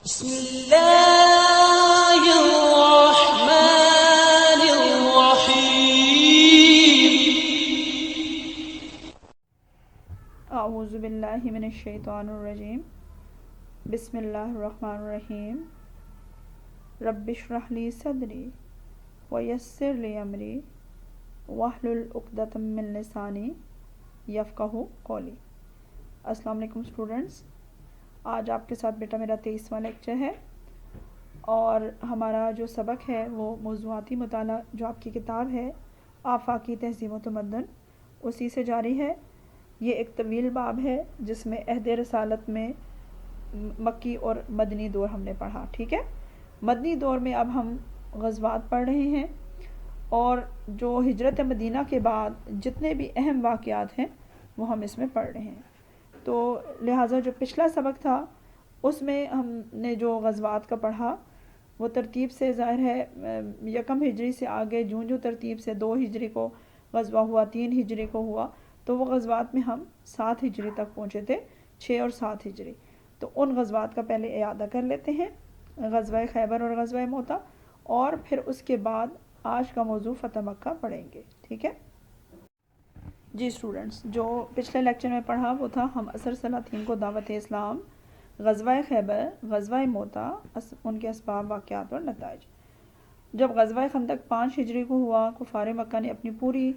بسم اللہ الرحمن الرحیم۔ اعوذ باللہ من الشیطان الرجیم۔ بسم اللہ الرحمن الرحیم۔ رب اشرح لی صدری ویسر لی امری واحلل عقدۃ من لسانی یفقہوا قولی۔ السلام علیکم اسٹوڈنٹس، آج آپ کے ساتھ بیٹا میرا 23واں لیکچر ہے اور ہمارا جو سبق ہے وہ موضوعاتی مطالعہ جو آپ کی کتاب ہے آفاقی تہذیب و تمدن اسی سے جاری ہے۔ یہ ایک طویل باب ہے جس میں عہد رسالت میں مکی اور مدنی دور ہم نے پڑھا، ٹھیک ہے۔ مدنی دور میں اب ہم غزوات پڑھ رہے ہیں اور جو ہجرت مدینہ کے بعد جتنے بھی اہم واقعات ہیں وہ ہم اس میں پڑھ رہے ہیں۔ تو لہٰذا جو پچھلا سبق تھا اس میں ہم نے جو غزوات کا پڑھا وہ ترتیب سے ظاہر ہے یکم ہجری سے آگے جو ترتیب سے 2 ہجری کو غزوہ ہوا، 3 ہجری کو ہوا، تو وہ غزوات میں ہم 7 ہجری تک پہنچے تھے، 6 اور 7 ہجری۔ تو ان غزوات کا پہلے اعادہ کر لیتے ہیں، غزوہ خیبر اور غزوہ موتا، اور پھر اس کے بعد آج کا موضوع فتح مکہ پڑھیں گے، ٹھیک ہے جی اسٹوڈنٹس۔ جو پچھلے لیکچر میں پڑھا وہ تھا ہم عصر سلاطین کو دعوت اسلام، غزوہ خیبر، غزوہ موتا، ان کے اسباب، واقعات اور نتائج۔ جب غزوہ خندق 5 ہجری کو ہوا، کفار مکہ نے اپنی پوری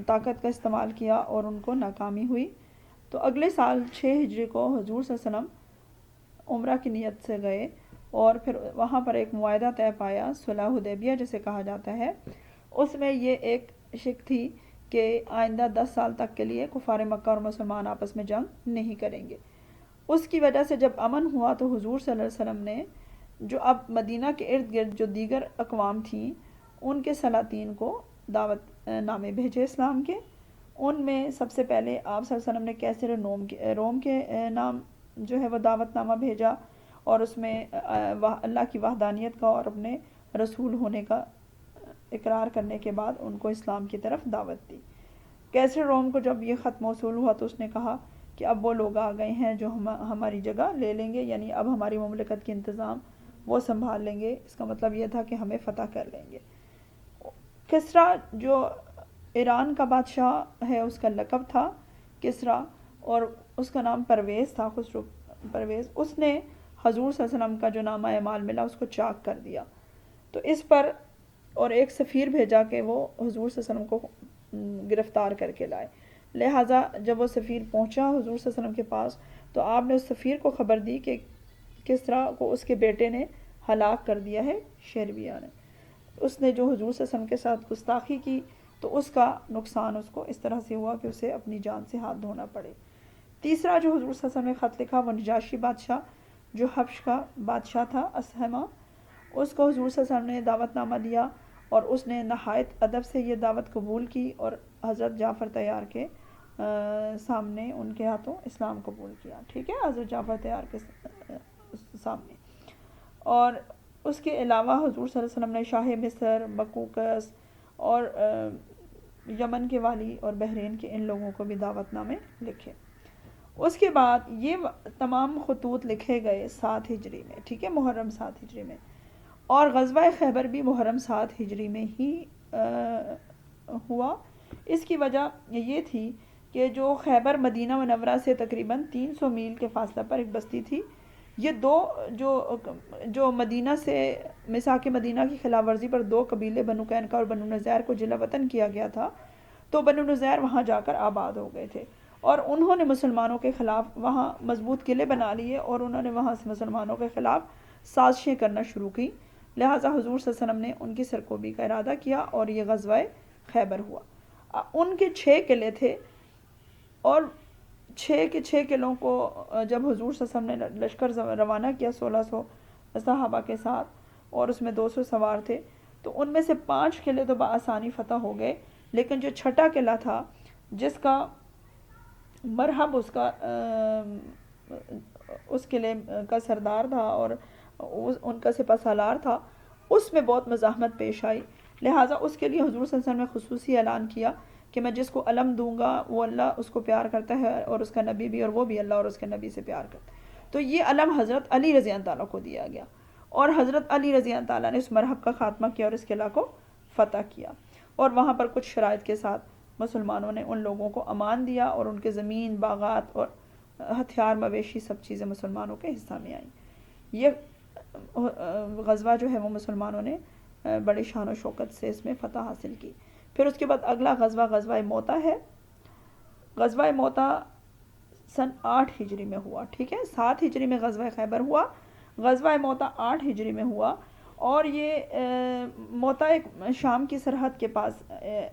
طاقت کا استعمال کیا اور ان کو ناکامی ہوئی۔ تو اگلے سال 6 ہجری کو حضور صلی اللہ علیہ وسلم عمرہ کی نیت سے گئے اور پھر وہاں پر ایک معاہدہ طے پایا، صلح حدیبیہ جسے کہا جاتا ہے۔ اس میں یہ ایک شک تھی کہ آئندہ 10 سال تک کے لیے کفار مکہ اور مسلمان آپس میں جنگ نہیں کریں گے۔ اس کی وجہ سے جب امن ہوا تو حضور صلی اللہ علیہ وسلم نے جو اب مدینہ کے ارد گرد جو دیگر اقوام تھیں ان کے سلاطین کو دعوت نامے بھیجے اسلام کے۔ ان میں سب سے پہلے آپ صلی اللہ علیہ وسلم نے کیسر روم کے نام جو ہے وہ دعوت نامہ بھیجا اور اس میں اللہ کی وحدانیت کا اور اپنے رسول ہونے کا اقرار کرنے کے بعد ان کو اسلام کی طرف دعوت دی۔ کیسر روم کو جب یہ خط موصول ہوا تو اس نے کہا کہ اب وہ لوگ آ گئے ہیں جو ہماری جگہ لے لیں گے، یعنی اب ہماری مملکت کے انتظام وہ سنبھال لیں گے۔ اس کا مطلب یہ تھا کہ ہمیں فتح کر لیں گے۔ کسریٰ جو ایران کا بادشاہ ہے اس کا لقب تھا کسریٰ اور اس کا نام پرویز تھا، خسرو پرویز۔ اس نے حضور صلی اللہ علیہ وسلم کا جو نامہ اعمال ملا اس کو چاک کر دیا، تو اس پر اور ایک سفیر بھیجا کہ وہ حضور صلی اللہ علیہ وسلم کو گرفتار کر کے لائے۔ لہٰذا جب وہ سفیر پہنچا حضور صلی اللہ علیہ وسلم کے پاس تو آپ نے اس سفیر کو خبر دی کہ کسریٰ کو اس کے بیٹے نے ہلاک کر دیا ہے، شیرویہ نے۔ اس نے جو حضور صلی اللہ علیہ وسلم کے ساتھ گستاخی کی تو اس کا نقصان اس کو اس طرح سے ہوا کہ اسے اپنی جان سے ہاتھ دھونا پڑے۔ تیسرا جو حضور صلی اللہ علیہ وسلم نے خط لکھا وہ نجاشی بادشاہ جو حبش کا بادشاہ تھا اسہمہ، اس کو حضور صلی اللہ علیہ وسلم نے دعوت نامہ دیا اور اس نے نہایت ادب سے یہ دعوت قبول کی اور حضرت جعفر طیار کے سامنے ان کے ہاتھوں اسلام قبول کیا، ٹھیک ہے، حضرت جعفر طیار کے سامنے۔ اور اس کے علاوہ حضور صلی اللہ علیہ وسلم نے شاہ مصر، بکوکس اور یمن کے والی اور بحرین کے ان لوگوں کو بھی دعوت نامے لکھے۔ اس کے بعد یہ تمام خطوط لکھے گئے 7 ہجری میں، ٹھیک ہے، محرم 7 ہجری میں، اور غزوہ خیبر بھی محرم 7 ہجری میں ہی ہوا۔ اس کی وجہ یہ تھی کہ جو خیبر مدینہ منورہ سے تقریباً 300 میل کے فاصلہ پر ایک بستی تھی، یہ دو جو مدینہ سے میثاق مدینہ کی خلاف ورزی پر 2 قبیلے بنو قینقاع اور بنو نضیر کو جلا وطن کیا گیا تھا، تو بنو نضیر وہاں جا کر آباد ہو گئے تھے اور انہوں نے مسلمانوں کے خلاف وہاں مضبوط قلعے بنا لیے اور انہوں نے وہاں سے مسلمانوں کے خلاف سازشیں کرنا شروع کی۔ لہٰذا حضور صلی اللہ علیہ وسلم نے ان کی سرکوبی کا ارادہ کیا اور یہ غزوہ خیبر ہوا۔ ان کے 6 قلعے تھے اور 6 کے 6 قلعوں کو جب حضور صلی اللہ علیہ وسلم نے لشکر روانہ کیا 1600 صحابہ کے ساتھ اور اس میں 200 سوار تھے، تو ان میں سے 5 قلعے تو بآسانی فتح ہو گئے، لیکن جو 6واں قلعہ تھا جس کا مرحب اس قلعے کا سردار تھا اور ان کا سپہ سالار تھا، اس میں بہت مزاحمت پیش آئی۔ لہٰذا اس کے لیے حضور صلی اللہ علیہ وسلم نے خصوصی اعلان کیا کہ میں جس کو علم دوں گا وہ اللہ اس کو پیار کرتا ہے اور اس کا نبی بھی، اور وہ بھی اللہ اور اس کے نبی سے پیار کرتا ہے۔ تو تو یہ علم حضرت علی رضی اللہ تعالیٰ کو دیا گیا، اور حضرت علی رضی اللہ تعالیٰ نے اس مرحب کا خاتمہ کیا اور اس قلعہ کو فتح کیا، اور وہاں پر کچھ شرائط کے ساتھ مسلمانوں نے ان لوگوں کو امان دیا، اور ان کے زمین، باغات اور ہتھیار، مویشی، سب چیزیں مسلمانوں کے حصہ میں آئیں۔ یہ غزوہ جو ہے وہ مسلمانوں نے بڑی شان و شوکت سے اس میں فتح حاصل کی۔ پھر اس کے بعد اگلا غزوہ غزوہ موتا ہے۔ غزوہ موتا سن 8 ہجری میں ہوا، ٹھیک ہے، 7 ہجری میں غزوہ خیبر ہوا، غزوہ موتا 8 ہجری میں ہوا، اور یہ موتا ایک شام کی سرحد کے پاس،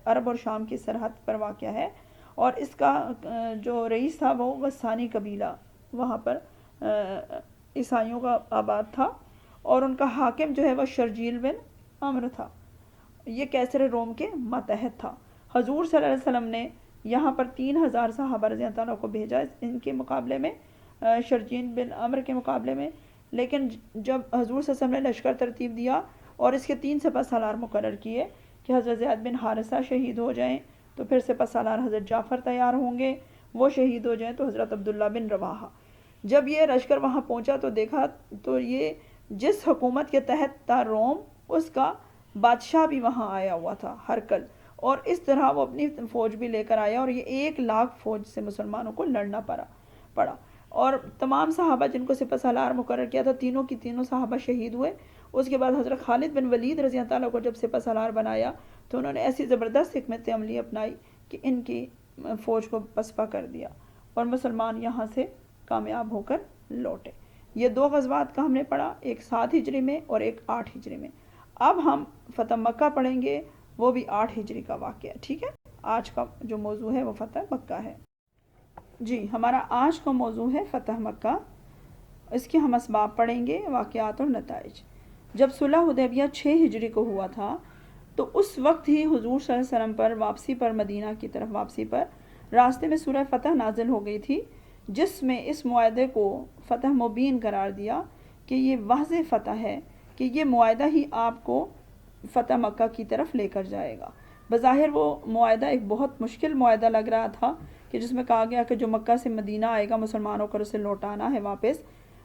عرب اور شام کی سرحد پر واقع ہے، اور اس کا جو رئیس تھا وہ غسانی قبیلہ وہاں پر عیسائیوں کا آباد تھا، اور ان کا حاکم جو ہے وہ شرجیل بن عمرو تھا۔ یہ کیسر روم کے ماتحت تھا۔ حضور صلی اللہ علیہ وسلم نے یہاں پر 3000 صحابہ رضی اللہ تعالیٰ کو بھیجا ان کے مقابلے میں، شرجیل بن عمرو کے مقابلے میں، لیکن جب حضور صلی اللہ علیہ وسلم نے لشکر ترتیب دیا اور اس کے 3 سپہ سالار مقرر کیے کہ حضرت زید بن حارثہ شہید ہو جائیں تو پھر سپہ سالار حضرت جعفر تیار ہوں گے، وہ شہید ہو جائیں تو حضرت عبداللہ بن رواحہ۔ جب یہ لشکر وہاں پہنچا تو دیکھا تو یہ جس حکومت کے تحت تھا روم، اس کا بادشاہ بھی وہاں آیا ہوا تھا، ہرکل، اور اس طرح وہ اپنی فوج بھی لے کر آیا، اور یہ 1 لاکھ فوج سے مسلمانوں کو لڑنا پڑا، اور تمام صحابہ جن کو سپہ سالار مقرر کیا تھا، تینوں کی تینوں صحابہ شہید ہوئے۔ اس کے بعد حضرت خالد بن ولید رضی اللہ تعالیٰ کو جب سپہ سالار بنایا تو انہوں نے ایسی زبردست حکمت عملی اپنائی کہ ان کی فوج کو پسپا کر دیا، اور مسلمان یہاں سے کامیاب ہو کر لوٹے۔ یہ 2 غزوات کا ہم نے پڑھا، ایک 7 ہجری میں اور ایک 8 ہجری میں۔ اب ہم فتح مکہ پڑھیں گے، وہ بھی 8 ہجری کا واقعہ ہے، ٹھیک ہے۔ آج کا جو موضوع ہے وہ فتح مکہ ہے۔ جی، ہمارا آج کا موضوع ہے فتح مکہ۔ اس کے ہم اسباب پڑھیں گے، واقعات اور نتائج۔ جب صلح حدیبیہ 6 ہجری کو ہوا تھا تو اس وقت ہی حضور صلی اللہ علیہ وسلم پر واپسی پر، مدینہ کی طرف واپسی پر راستے میں سورہ فتح نازل ہو گئی تھی، جس میں اس معاہدے کو فتح مبین قرار دیا کہ یہ واضح فتح ہے کہ یہ معاہدہ ہی آپ کو فتح مکہ کی طرف لے کر جائے گا۔ بظاہر وہ معاہدہ ایک بہت مشکل معاہدہ لگ رہا تھا کہ جس میں کہا گیا کہ جو مکہ سے مدینہ آئے گا مسلمانوں کو اسے لوٹانا ہے واپس،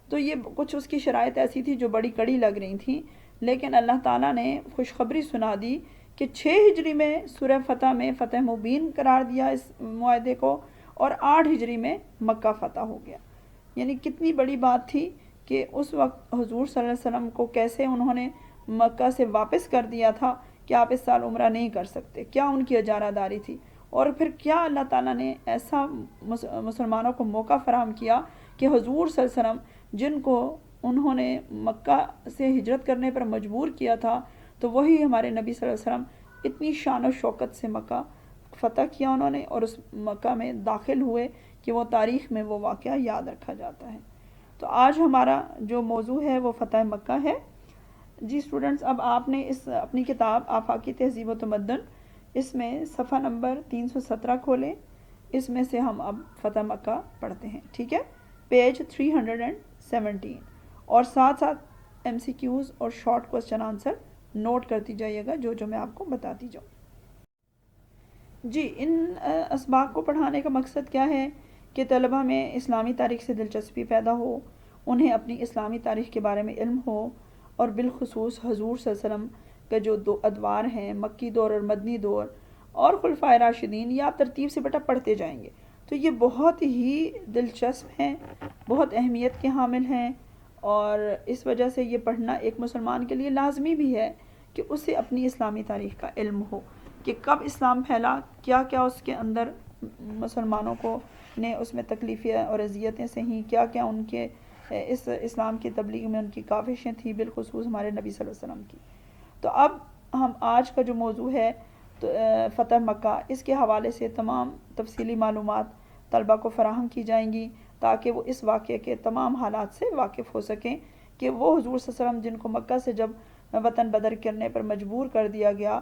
تو یہ کچھ اس کی شرائط ایسی تھی جو بڑی کڑی لگ رہی تھیں، لیکن اللہ تعالیٰ نے خوشخبری سنا دی کہ 6 ہجری میں سورہ فتح میں فتح مبین قرار دیا اس معاہدے کو، اور 8 ہجری میں مکہ فتح ہو گیا۔ یعنی کتنی بڑی بات تھی کہ اس وقت حضور صلی اللہ علیہ وسلم کو کیسے انہوں نے مکہ سے واپس کر دیا تھا کہ آپ اس سال عمرہ نہیں کر سکتے، کیا ان کی اجارہ داری تھی، اور پھر کیا اللہ تعالیٰ نے ایسا مسلمانوں کو موقع فراہم کیا کہ حضور صلی اللہ علیہ وسلم جن کو انہوں نے مکہ سے ہجرت کرنے پر مجبور کیا تھا، تو وہی ہمارے نبی صلی اللہ علیہ وسلم اتنی شان و شوکت سے مکہ فتح کیا انہوں نے، اور اس مکہ میں داخل ہوئے کہ وہ تاریخ میں وہ واقعہ یاد رکھا جاتا ہے۔ تو آج ہمارا جو موضوع ہے وہ فتح مکہ ہے۔ جی اسٹوڈنٹس، اب آپ نے اس اپنی کتاب آفاقی تہذیب و تمدن، اس میں صفحہ نمبر 317 کھولیں، اس میں سے ہم اب فتح مکہ پڑھتے ہیں، ٹھیک ہے، پیج 317، اور ساتھ ساتھ MCQs اور شارٹ کوسچن آنسر نوٹ کرتی جائیے گا جو میں آپ کو بتاتی جاؤں۔ جی، ان اسباق کو پڑھانے کا مقصد کیا ہے کہ طلبہ میں اسلامی تاریخ سے دلچسپی پیدا ہو، انہیں اپنی اسلامی تاریخ کے بارے میں علم ہو، اور بالخصوص حضور صلی اللہ علیہ وسلم کا جو 2 ادوار ہیں، مکی دور اور مدنی دور، اور خلفائے راشدین، یہ آپ ترتیب سے بیٹا پڑھتے جائیں گے تو یہ بہت ہی دلچسپ ہیں، بہت اہمیت کے حامل ہیں، اور اس وجہ سے یہ پڑھنا ایک مسلمان کے لیے لازمی بھی ہے کہ اسے اپنی اسلامی تاریخ کا علم ہو کہ کب اسلام پھیلا، کیا کیا اس کے اندر مسلمانوں کو نے اس میں تکلیفیں اور اذیتیں سہیں، کیا کیا ان کے اس اسلام کی تبلیغ میں ان کی کاوشیں تھیں، بالخصوص ہمارے نبی صلی اللہ علیہ وسلم کی۔ تو اب ہم آج کا جو موضوع ہے تو فتح مکہ، اس کے حوالے سے تمام تفصیلی معلومات طلبہ کو فراہم کی جائیں گی تاکہ وہ اس واقعے کے تمام حالات سے واقف ہو سکیں کہ وہ حضور صلی اللہ علیہ وسلم جن کو مکہ سے جب وطن بدر کرنے پر مجبور کر دیا گیا،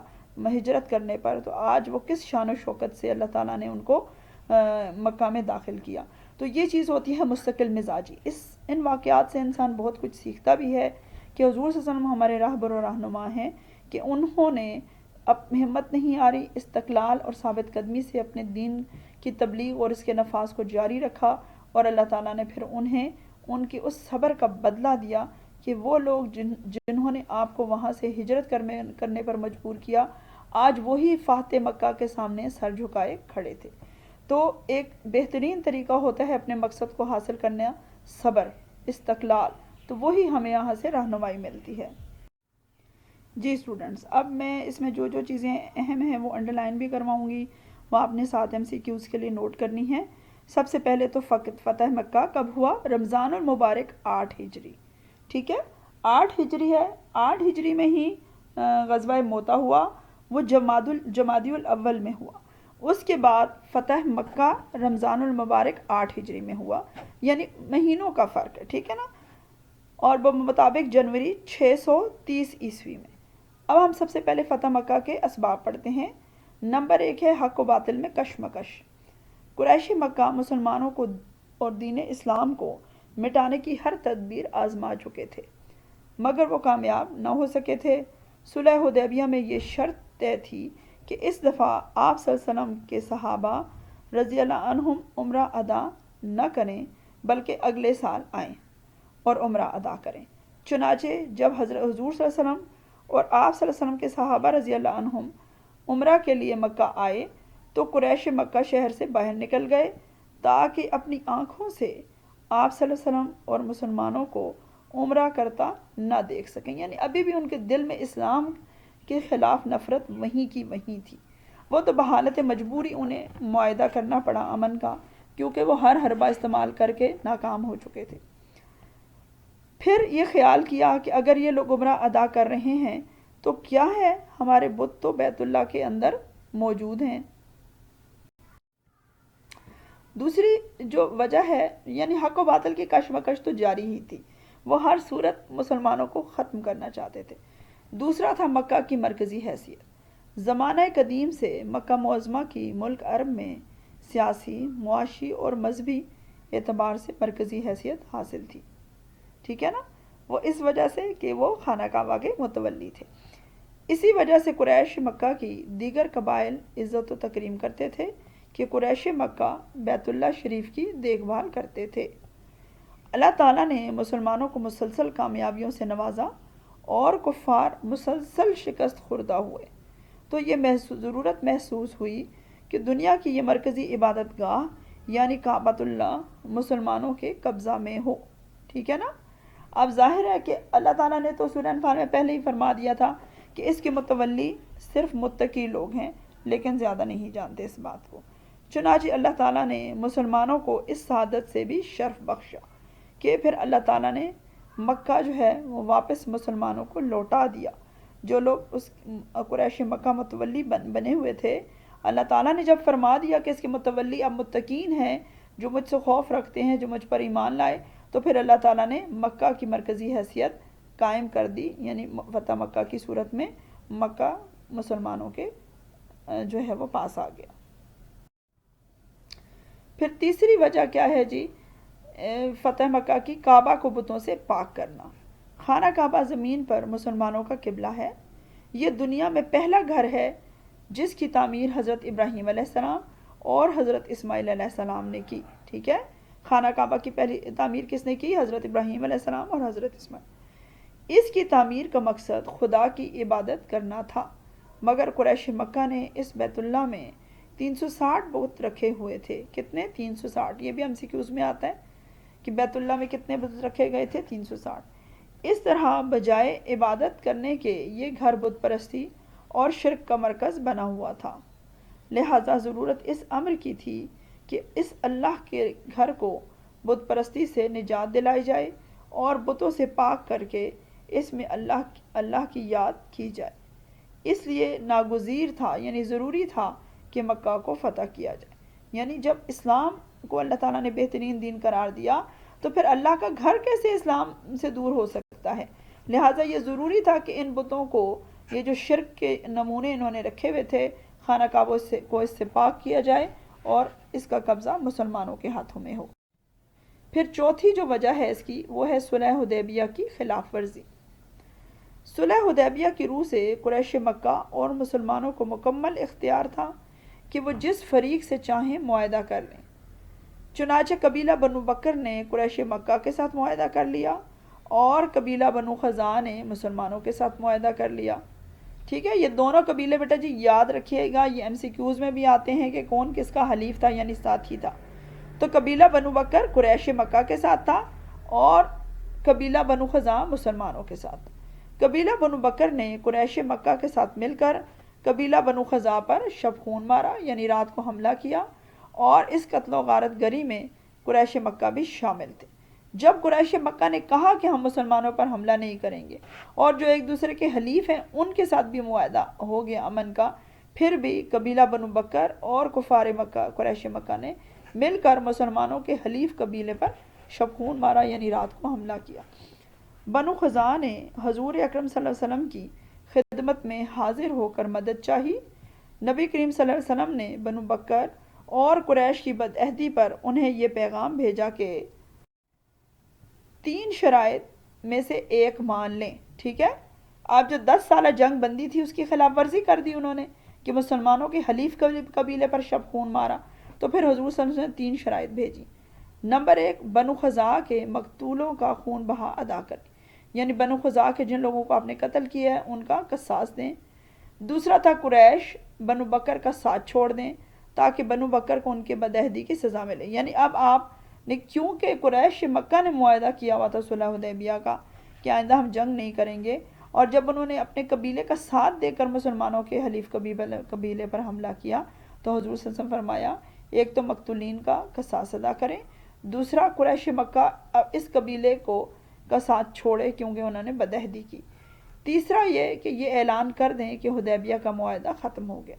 ہجرت کرنے پر، تو آج وہ کس شان و شوکت سے اللہ تعالیٰ نے ان کو مکہ میں داخل کیا۔ تو یہ چیز ہوتی ہے مستقل مزاجی۔ ان واقعات سے انسان بہت کچھ سیکھتا بھی ہے کہ حضور صلی اللہ علیہ وسلم ہمارے راہبر و رہنما ہیں کہ انہوں نے اب ہمت نہیں آ رہی، استقلال اور ثابت قدمی سے اپنے دین کی تبلیغ اور اس کے نفاذ کو جاری رکھا، اور اللہ تعالیٰ نے پھر انہیں ان کی اس صبر کا بدلہ دیا کہ وہ لوگ جنہوں نے آپ کو وہاں سے ہجرت کرنے پر مجبور کیا، آج وہی فاتح مکہ کے سامنے سر جھکائے کھڑے تھے۔ تو ایک بہترین طریقہ ہوتا ہے اپنے مقصد کو حاصل کرنا صبر، استقلال، تو وہی ہمیں یہاں سے رہنمائی ملتی ہے۔ جی اسٹوڈنٹس، اب میں اس میں جو چیزیں اہم ہیں وہ انڈر لائن بھی کرواؤں گی، وہ آپ نے ساتھ MCQs کے لیے نوٹ کرنی ہے۔ سب سے پہلے تو فتح مکہ کب ہوا؟ رمضان المبارک 8 ہجری، ٹھیک ہے، 8 ہجری ہے، 8 ہجری میں ہی غزوہ موتا ہوا، وہ جمادی الاول میں ہوا۔ اس کے بعد فتح مکہ رمضان المبارک 8 ہجری میں ہوا، یعنی مہینوں کا فرق ہے، ٹھیک ہے نا، اور بمطابق جنوری 630 عیسوی میں۔ اب ہم سب سے پہلے فتح مکہ کے اسباب پڑھتے ہیں۔ نمبر 1 ہے حق و باطل میں کشمکش۔ قریشی مکہ مسلمانوں کو اور دین اسلام کو مٹانے کی ہر تدبیر آزما چکے تھے، مگر وہ کامیاب نہ ہو سکے تھے۔ صلح حدیبیہ میں یہ شرط طے تھی کہ اس دفعہ آپ صلی اللہ علیہ وسلم کے صحابہ رضی اللہ عنہم عمرہ ادا نہ کریں بلکہ اگلے سال آئیں اور عمرہ ادا کریں۔ چنانچہ جب حضور صلی اللہ علیہ وسلم اور آپ صلی اللہ علیہ وسلم کے صحابہ رضی اللہ عنہم عمرہ کے لیے مکہ آئے تو قریش مکہ شہر سے باہر نکل گئے تاکہ اپنی آنکھوں سے آپ صلی اللہ علیہ وسلم اور مسلمانوں کو عمرہ کرتا نہ دیکھ سکیں، یعنی ابھی بھی ان کے دل میں اسلام کے خلاف نفرت وہیں کی وہیں تھی۔ وہ تو بحالت مجبوری انہیں معاہدہ کرنا پڑا امن کا، کیونکہ وہ ہر حربہ استعمال کر کے ناکام ہو چکے تھے۔ پھر یہ خیال کیا کہ اگر یہ لوگ عمرہ ادا کر رہے ہیں تو کیا ہے، ہمارے بت تو بیت اللہ کے اندر موجود ہیں۔ دوسری جو وجہ ہے، یعنی حق و باطل کی کشمکش تو جاری ہی تھی، وہ ہر صورت مسلمانوں کو ختم کرنا چاہتے تھے۔ دوسرا تھا مکہ کی مرکزی حیثیت۔ زمانہ قدیم سے مکہ معظمہ کی ملک عرب میں سیاسی، معاشی اور مذہبی اعتبار سے مرکزی حیثیت حاصل تھی، ٹھیک ہے نا، وہ اس وجہ سے کہ وہ خانہ کعبہ کے متولی تھے۔ اسی وجہ سے قریش مکہ کی دیگر قبائل عزت و تکریم کرتے تھے کہ قریش مکہ بیت اللہ شریف کی دیکھ بھال کرتے تھے۔ اللہ تعالیٰ نے مسلمانوں کو مسلسل کامیابیوں سے نوازا اور کفار مسلسل شکست خوردہ ہوئے، تو یہ ضرورت محسوس ہوئی کہ دنیا کی یہ مرکزی عبادت گاہ یعنی کعبۃ اللہ مسلمانوں کے قبضہ میں ہو، ٹھیک ہے نا۔ اب ظاہر ہے کہ اللہ تعالیٰ نے تو سورہ انفال میں پہلے ہی فرما دیا تھا کہ اس کے متولی صرف متقی لوگ ہیں، لیکن زیادہ نہیں جانتے اس بات کو۔ چنانچہ اللہ تعالیٰ نے مسلمانوں کو اس سعادت سے بھی شرف بخشا کہ پھر اللہ تعالیٰ نے مکہ جو ہے وہ واپس مسلمانوں کو لوٹا دیا۔ جو لوگ اس قریش مکہ متولی بنے ہوئے تھے، اللہ تعالیٰ نے جب فرما دیا کہ اس کے متولی اب متقین ہیں، جو مجھ سے خوف رکھتے ہیں، جو مجھ پر ایمان لائے، تو پھر اللہ تعالیٰ نے مکہ کی مرکزی حیثیت قائم کر دی، یعنی فتح مکہ کی صورت میں مکہ مسلمانوں کے جو ہے وہ پاس آ گیا۔ پھر تیسری وجہ کیا ہے جی؟ فتح مکہ کی کعبہ کو بتوں سے پاک کرنا۔ خانہ کعبہ زمین پر مسلمانوں کا قبلہ ہے، یہ دنیا میں پہلا گھر ہے جس کی تعمیر حضرت ابراہیم علیہ السلام اور حضرت اسماعیل علیہ السلام نے کی، ٹھیک ہے۔ خانہ کعبہ کی پہلی تعمیر کس نے کی؟ حضرت ابراہیم علیہ السلام اور حضرت اسماعیل۔ اس کی تعمیر کا مقصد خدا کی عبادت کرنا تھا، مگر قریش مکہ نے اس بیت اللہ میں 360 بت رکھے ہوئے تھے۔ کتنے؟ 360۔ یہ بھی MCQs میں آتا ہے کہ بیت اللہ میں کتنے بت رکھے گئے تھے؟ 360۔ اس طرح بجائے عبادت کرنے کے یہ گھر بت پرستی اور شرک کا مرکز بنا ہوا تھا، لہذا ضرورت اس امر کی تھی کہ اس اللہ کے گھر کو بت پرستی سے نجات دلائی جائے اور بتوں سے پاک کر کے اس میں اللہ کی یاد کی جائے۔ اس لیے ناگزیر تھا، یعنی ضروری تھا کہ مکہ کو فتح کیا جائے۔ یعنی جب اسلام کو اللہ تعالیٰ نے بہترین دین قرار دیا تو پھر اللہ کا گھر کیسے اسلام سے دور ہو سکتا ہے؟ لہٰذا یہ ضروری تھا کہ ان بتوں کو، یہ جو شرک کے نمونے انہوں نے رکھے ہوئے تھے، خانہ کعبہ کو اس سے پاک کیا جائے اور اس کا قبضہ مسلمانوں کے ہاتھوں میں ہو۔ پھر چوتھی جو وجہ ہے اس کی، وہ ہے صلح حدیبیہ کی خلاف ورزی۔ صلح حدیبیہ کی روح سے قریش مکہ اور مسلمانوں کو مکمل اختیار تھا کہ وہ جس فریق سے چاہیں معاہدہ کر لیں، چنانچہ قبیلہ بنو بکر نے قریش مکہ کے ساتھ معاہدہ کر لیا اور قبیلہ بنو خزاعہ نے مسلمانوں کے ساتھ معاہدہ کر لیا. ٹھیک ہے، یہ دونوں قبیلے بیٹا جی یاد رکھیے گا، یہ MCQs میں بھی آتے ہیں کہ کون کس کا حلیف تھا یعنی ساتھی تھا. تو قبیلہ بنو بکر قریش مکہ کے ساتھ تھا اور قبیلہ بنو خزاعہ مسلمانوں کے ساتھ. قبیلہ بنو بکر نے قریش مکہ کے ساتھ مل کر قبیلہ بنو خزاعہ پر شب خون مارا یعنی رات کو حملہ کیا، اور اس قتل و غارت گری میں قریش مکہ بھی شامل تھے. جب قریش مکہ نے کہا کہ ہم مسلمانوں پر حملہ نہیں کریں گے اور جو ایک دوسرے کے حلیف ہیں ان کے ساتھ بھی معاہدہ ہو گیا امن کا، پھر بھی قبیلہ بنو بکر اور کفار مکہ قریش مکہ نے مل کر مسلمانوں کے حلیف قبیلے پر شب خون مارا یعنی رات کو حملہ کیا. بنو خزاعہ نے حضور اکرم صلی اللہ علیہ وسلم کی خدمت میں حاضر ہو کر مدد چاہی. نبی کریم صلی اللہ علیہ وسلم نے بنو بکر اور قریش کی بدعہدی پر انہیں یہ پیغام بھیجا کہ 3 شرائط میں سے ایک مان لیں. ٹھیک ہے، آپ جو 10 سالہ جنگ بندی تھی اس کی خلاف ورزی کر دی انہوں نے کہ مسلمانوں کے حلیف قبیلے پر شب خون مارا، تو پھر حضور صلی اللہ علیہ وسلم نے 3 شرائط بھیجی. نمبر 1، بنو خزاعہ کے مقتولوں کا خون بہا ادا کریں، یعنی بنو خزاعہ کے جن لوگوں کو آپ نے قتل کیا ہے ان کا قصاص دیں. دوسرا تھا قریش بنو بکر کا ساتھ چھوڑ دیں تاکہ بنو بکر کو ان کے بدعہدی کی سزا ملے. یعنی اب آپ نے کیونکہ قریش مکہ نے معاہدہ کیا ہوا تھا صلح حدیبیہ کا کہ آئندہ ہم جنگ نہیں کریں گے، اور جب انہوں نے اپنے قبیلے کا ساتھ دے کر مسلمانوں کے حلیف قبیلے پر حملہ کیا تو حضور صلی اللہ علیہ وسلم فرمایا ایک تو مقتولین کا قصاص ادا کریں، دوسرا قریش مکہ اس قبیلے کا ساتھ چھوڑے کیونکہ انہوں نے بدعہدی کی، تیسرا یہ کہ یہ اعلان کر دیں کہ حدیبیہ کا معاہدہ ختم ہو گیا.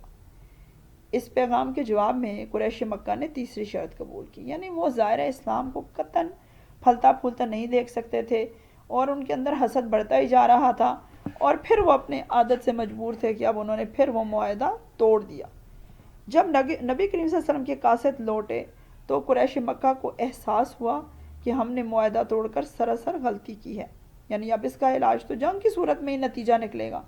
اس پیغام کے جواب میں قریش مکہ نے تیسری شرط قبول کی، یعنی وہ ظاہر اسلام کو قطعاً پھلتا پھولتا نہیں دیکھ سکتے تھے اور ان کے اندر حسد بڑھتا ہی جا رہا تھا، اور پھر وہ اپنے عادت سے مجبور تھے کہ اب انہوں نے پھر وہ معاہدہ توڑ دیا. جب نبی کریم صلی اللہ علیہ وسلم کے قاصد لوٹے تو قریش مکہ کو احساس ہوا کہ ہم نے معاہدہ توڑ کر سراسر غلطی کی ہے، یعنی اب اس کا علاج تو جنگ کی صورت میں ہی نتیجہ نکلے گا.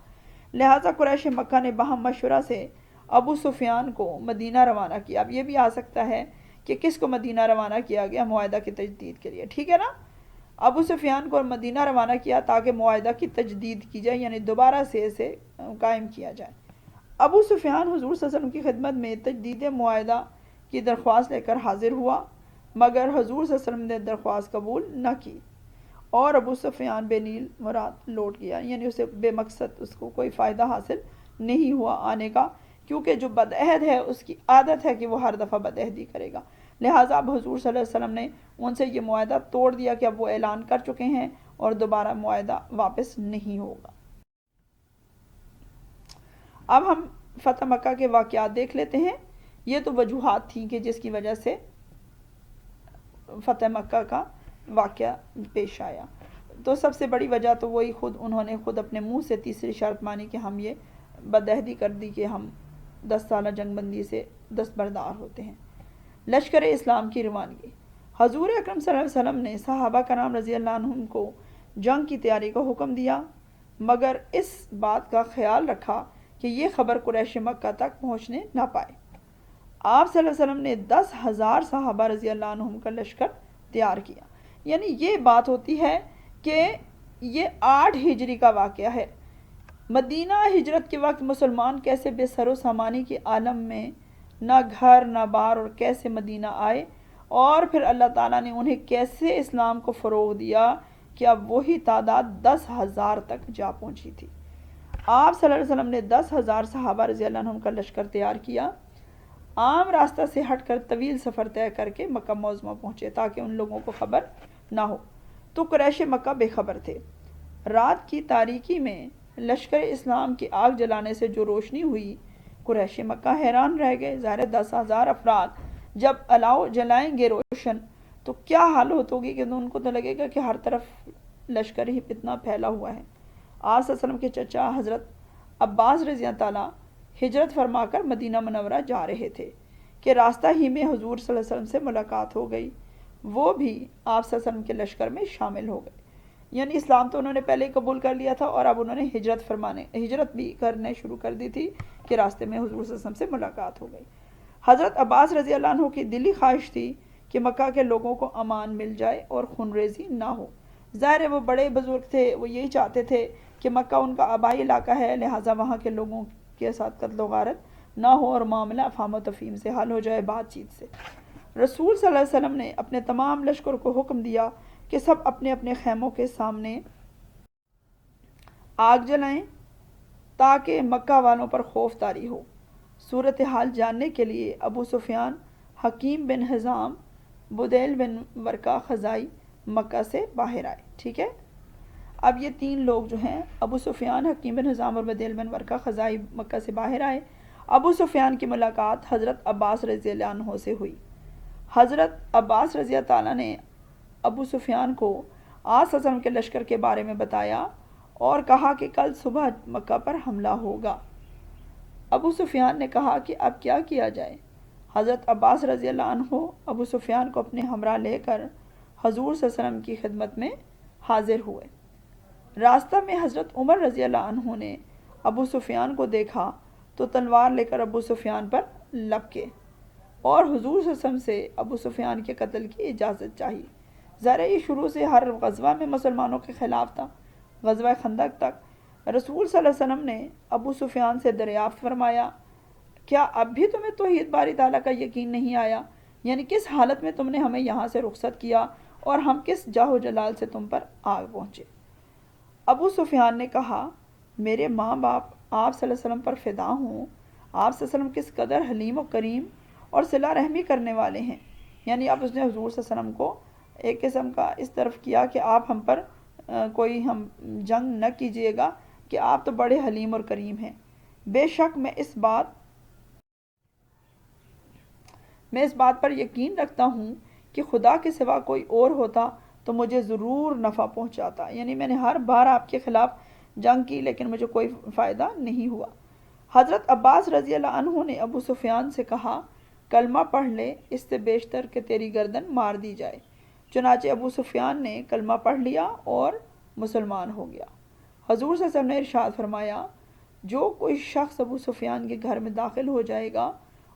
لہٰذا قریش مکہ نے باہم مشورہ سے ابو سفیان کو مدینہ روانہ کیا. اب یہ بھی آ سکتا ہے کہ کس کو مدینہ روانہ کیا گیا معاہدہ کی تجدید کے لیے، ٹھیک ہے نا. ابو سفیان کو مدینہ روانہ کیا تاکہ معاہدہ کی تجدید کی جائے، یعنی دوبارہ سے اسے قائم کیا جائے. ابو سفیان حضور صلی اللہ علیہ وسلم کی خدمت میں تجدید معاہدہ کی درخواست لے کر حاضر ہوا، مگر حضور صلی اللہ علیہ وسلم نے درخواست قبول نہ کی اور ابو سفیان بے نیل مراد لوٹ گیا، یعنی اسے بے مقصد اس کو کوئی فائدہ حاصل نہیں ہوا آنے کا، کیونکہ جو بدعہد ہے اس کی عادت ہے کہ وہ ہر دفعہ بدعہدی کرے گا. لہٰذا اب حضور صلی اللہ علیہ وسلم نے ان سے یہ معاہدہ توڑ دیا کہ اب وہ اعلان کر چکے ہیں اور دوبارہ معاہدہ واپس نہیں ہوگا. اب ہم فتح مکہ کے واقعات دیکھ لیتے ہیں. یہ تو وجوہات تھیں کہ جس کی وجہ سے فتح مکہ کا واقعہ پیش آیا. تو سب سے بڑی وجہ تو وہی انہوں نے خود اپنے منہ سے تیسری شرط مانی کہ ہم یہ بدعہدی کر دی کہ ہم 10 سالہ جنگ بندی سے دستبردار ہوتے ہیں. لشکر اسلام کی روانگی. حضور اکرم صلی اللہ علیہ وسلم نے صحابہ کرام رضی اللہ عنہم کو جنگ کی تیاری کا حکم دیا، مگر اس بات کا خیال رکھا کہ یہ خبر قریش مکہ تک پہنچنے نہ پائے. آپ صلی اللہ علیہ وسلم نے 10,000 صحابہ رضی اللہ عنہم کا لشکر تیار کیا. یعنی یہ بات ہوتی ہے کہ یہ 8 ہجری کا واقعہ ہے. مدینہ ہجرت کے وقت مسلمان کیسے بے سر و سامانی کے عالم میں نہ گھر نہ بار اور کیسے مدینہ آئے، اور پھر اللہ تعالیٰ نے انہیں کیسے اسلام کو فروغ دیا کہ اب وہی تعداد 10,000 تک جا پہنچی تھی. آپ صلی اللہ علیہ وسلم نے 10,000 صحابہ رضی اللہ عنہم کا لشکر تیار کیا. عام راستہ سے ہٹ کر طویل سفر طے کر کے مکہ معظمہ پہنچے تاکہ ان لوگوں کو خبر نہ ہو. تو قریش مکہ بے خبر تھے. رات کی تاریکی میں لشکر اسلام کی آگ جلانے سے جو روشنی ہوئی، قریش مکہ حیران رہ گئے. ظاہر 10,000 افراد جب الاؤ جلائیں گے روشن تو کیا حال ہوگی کہ ان کو تو لگے گا کہ ہر طرف لشکر ہی اتنا پھیلا ہوا ہے. آپ صلی اللہ علیہ وسلم کے چچا حضرت عباس رضی اللہ تعالیٰ ہجرت فرما کر مدینہ منورہ جا رہے تھے کہ راستہ ہی میں حضور صلی اللہ علیہ وسلم سے ملاقات ہو گئی. وہ بھی آپ صلی اللہ علیہ وسلم کے لشکر میں شامل ہو گئے. یعنی اسلام تو انہوں نے پہلے ہی قبول کر لیا تھا اور اب انہوں نے ہجرت بھی کرنے شروع کر دی تھی کہ راستے میں حضور صلی اللہ علیہ وسلم سے ملاقات ہو گئی. حضرت عباس رضی اللہ عنہ کی دلی خواہش تھی کہ مکہ کے لوگوں کو امان مل جائے اور خونریزی نہ ہو۔ ظاہر ہے وہ بڑے بزرگ تھے، وہ یہی چاہتے تھے کہ مکہ ان کا آبائی علاقہ ہے، لہٰذا وہاں کے لوگوں کے ساتھ قتل و غارت نہ ہو اور معاملہ افہام و تفہیم سے حل ہو جائے، بات چیت سے۔ رسول صلی اللہ علیہ وسلم نے اپنے تمام لشکر کو حکم دیا کہ سب اپنے اپنے خیموں کے سامنے آگ جلائیں تاکہ مکہ والوں پر خوف طاری ہو۔ صورتحال جاننے کے لیے ابو سفیان، حکیم بن حزام، بدیل بن ورقہ خزائی مکہ سے باہر آئے۔ ٹھیک ہے، اب یہ تین لوگ جو ہیں، ابو سفیان، حکیم بن حزام اور بدیل بن ورقہ خزائی مکہ سے باہر آئے۔ ابو سفیان کی ملاقات حضرت عباس رضی اللہ عنہ سے ہوئی۔ حضرت عباس رضی اللہ عنہ نے ابو سفیان کو آس عظم کے لشکر کے بارے میں بتایا اور کہا کہ کل صبح مکہ پر حملہ ہوگا۔ ابو سفیان نے کہا کہ اب کیا کیا جائے؟ حضرت عباس رضی اللہ عنہ ابو سفیان کو اپنے ہمراہ لے کر حضور صلی اللہ علیہ وسلم کی خدمت میں حاضر ہوئے۔ راستہ میں حضرت عمر رضی اللہ عنہ نے ابو سفیان کو دیکھا تو تلوار لے کر ابو سفیان پر لپکے اور حضور صلی اللہ علیہ وسلم سے ابو سفیان کے قتل کی اجازت چاہی۔ ذرا یہ شروع سے ہر غزوہ میں مسلمانوں کے خلاف تھا، غزوہ خندق تک۔ رسول صلی اللہ علیہ وسلم نے ابو سفیان سے دریافت فرمایا، کیا اب بھی تمہیں توحید باری تعالیٰ کا یقین نہیں آیا؟ یعنی کس حالت میں تم نے ہمیں یہاں سے رخصت کیا اور ہم کس جاہ و جلال سے تم پر آ پہنچے؟ ابو سفیان نے کہا، میرے ماں باپ آپ صلی اللہ علیہ وسلم پر فدا ہوں، آپ صلی اللہ علیہ وسلم کس قدر حلیم و کریم اور صلہ رحمی کرنے والے ہیں۔ یعنی اب اس نے حضور صلی اللہ علیہ وسلم کو ایک قسم کا اس طرف کیا کہ آپ ہم پر کوئی جنگ نہ کیجیے گا، کہ آپ تو بڑے حلیم اور کریم ہیں۔ بے شک میں اس بات پر یقین رکھتا ہوں کہ خدا کے سوا کوئی اور ہوتا تو مجھے ضرور نفع پہنچاتا۔ یعنی میں نے ہر بار آپ کے خلاف جنگ کی لیکن مجھے کوئی فائدہ نہیں ہوا۔ حضرت عباس رضی اللہ عنہ نے ابو سفیان سے کہا، کلمہ پڑھ لے، اس سے بیشتر کہ تیری گردن مار دی جائے۔ چنانچہ ابو سفیان نے کلمہ پڑھ لیا اور مسلمان ہو گیا۔ حضور صلی اللہ علیہ وسلم نے ارشاد فرمایا، جو کوئی شخص ابو سفیان کے گھر میں داخل ہو جائے گا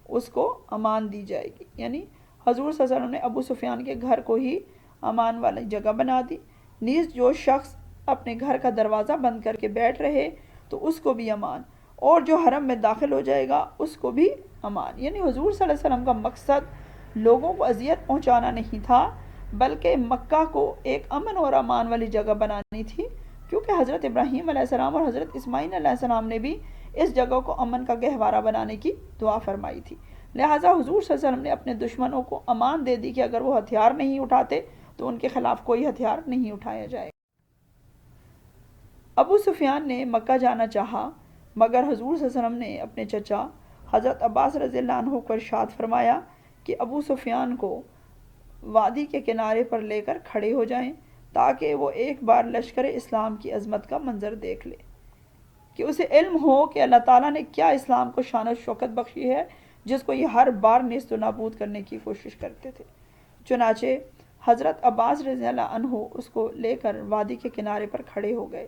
اس کو امان دی جائے گی۔ یعنی حضور صلی اللہ علیہ وسلم نے ابو سفیان کے گھر کو ہی امان والی جگہ بنا دی۔ نیز جو شخص اپنے گھر کا دروازہ بند کر کے بیٹھ رہے تو اس کو بھی امان، اور جو حرم میں داخل ہو جائے گا اس کو بھی امان۔ یعنی حضور صلی اللہ علیہ وسلم کا مقصد لوگوں کو اذیت پہنچانا نہیں تھا، بلکہ مکہ کو ایک امن اور امان والی جگہ بنانی تھی، کیونکہ حضرت ابراہیم علیہ السلام اور حضرت اسماعیل علیہ السلام نے بھی اس جگہ کو امن کا گہوارہ بنانے کی دعا فرمائی تھی۔ لہٰذا حضور صلی اللہ علیہ وسلم نے اپنے دشمنوں کو امان دے دی کہ اگر وہ ہتھیار نہیں اٹھاتے تو ان کے خلاف کوئی ہتھیار نہیں اٹھایا جائے۔ ابو سفیان نے مکہ جانا چاہا، مگر حضور صلی اللہ علیہ وسلم نے اپنے چچا حضرت عباس رضی اللہ عنہ کو ارشاد فرمایا کہ ابو سفیان کو وادی کے کنارے پر لے کر کھڑے ہو جائیں تاکہ وہ ایک بار لشکر اسلام کی عظمت کا منظر دیکھ لے، کہ اسے علم ہو کہ اللہ تعالیٰ نے کیا اسلام کو شان و شوکت بخشی ہے جس کو یہ ہر بار نیست و نابود کرنے کی کوشش کرتے تھے۔ چنانچہ حضرت عباس رضی اللہ عنہ اس کو لے کر وادی کے کنارے پر کھڑے ہو گئے۔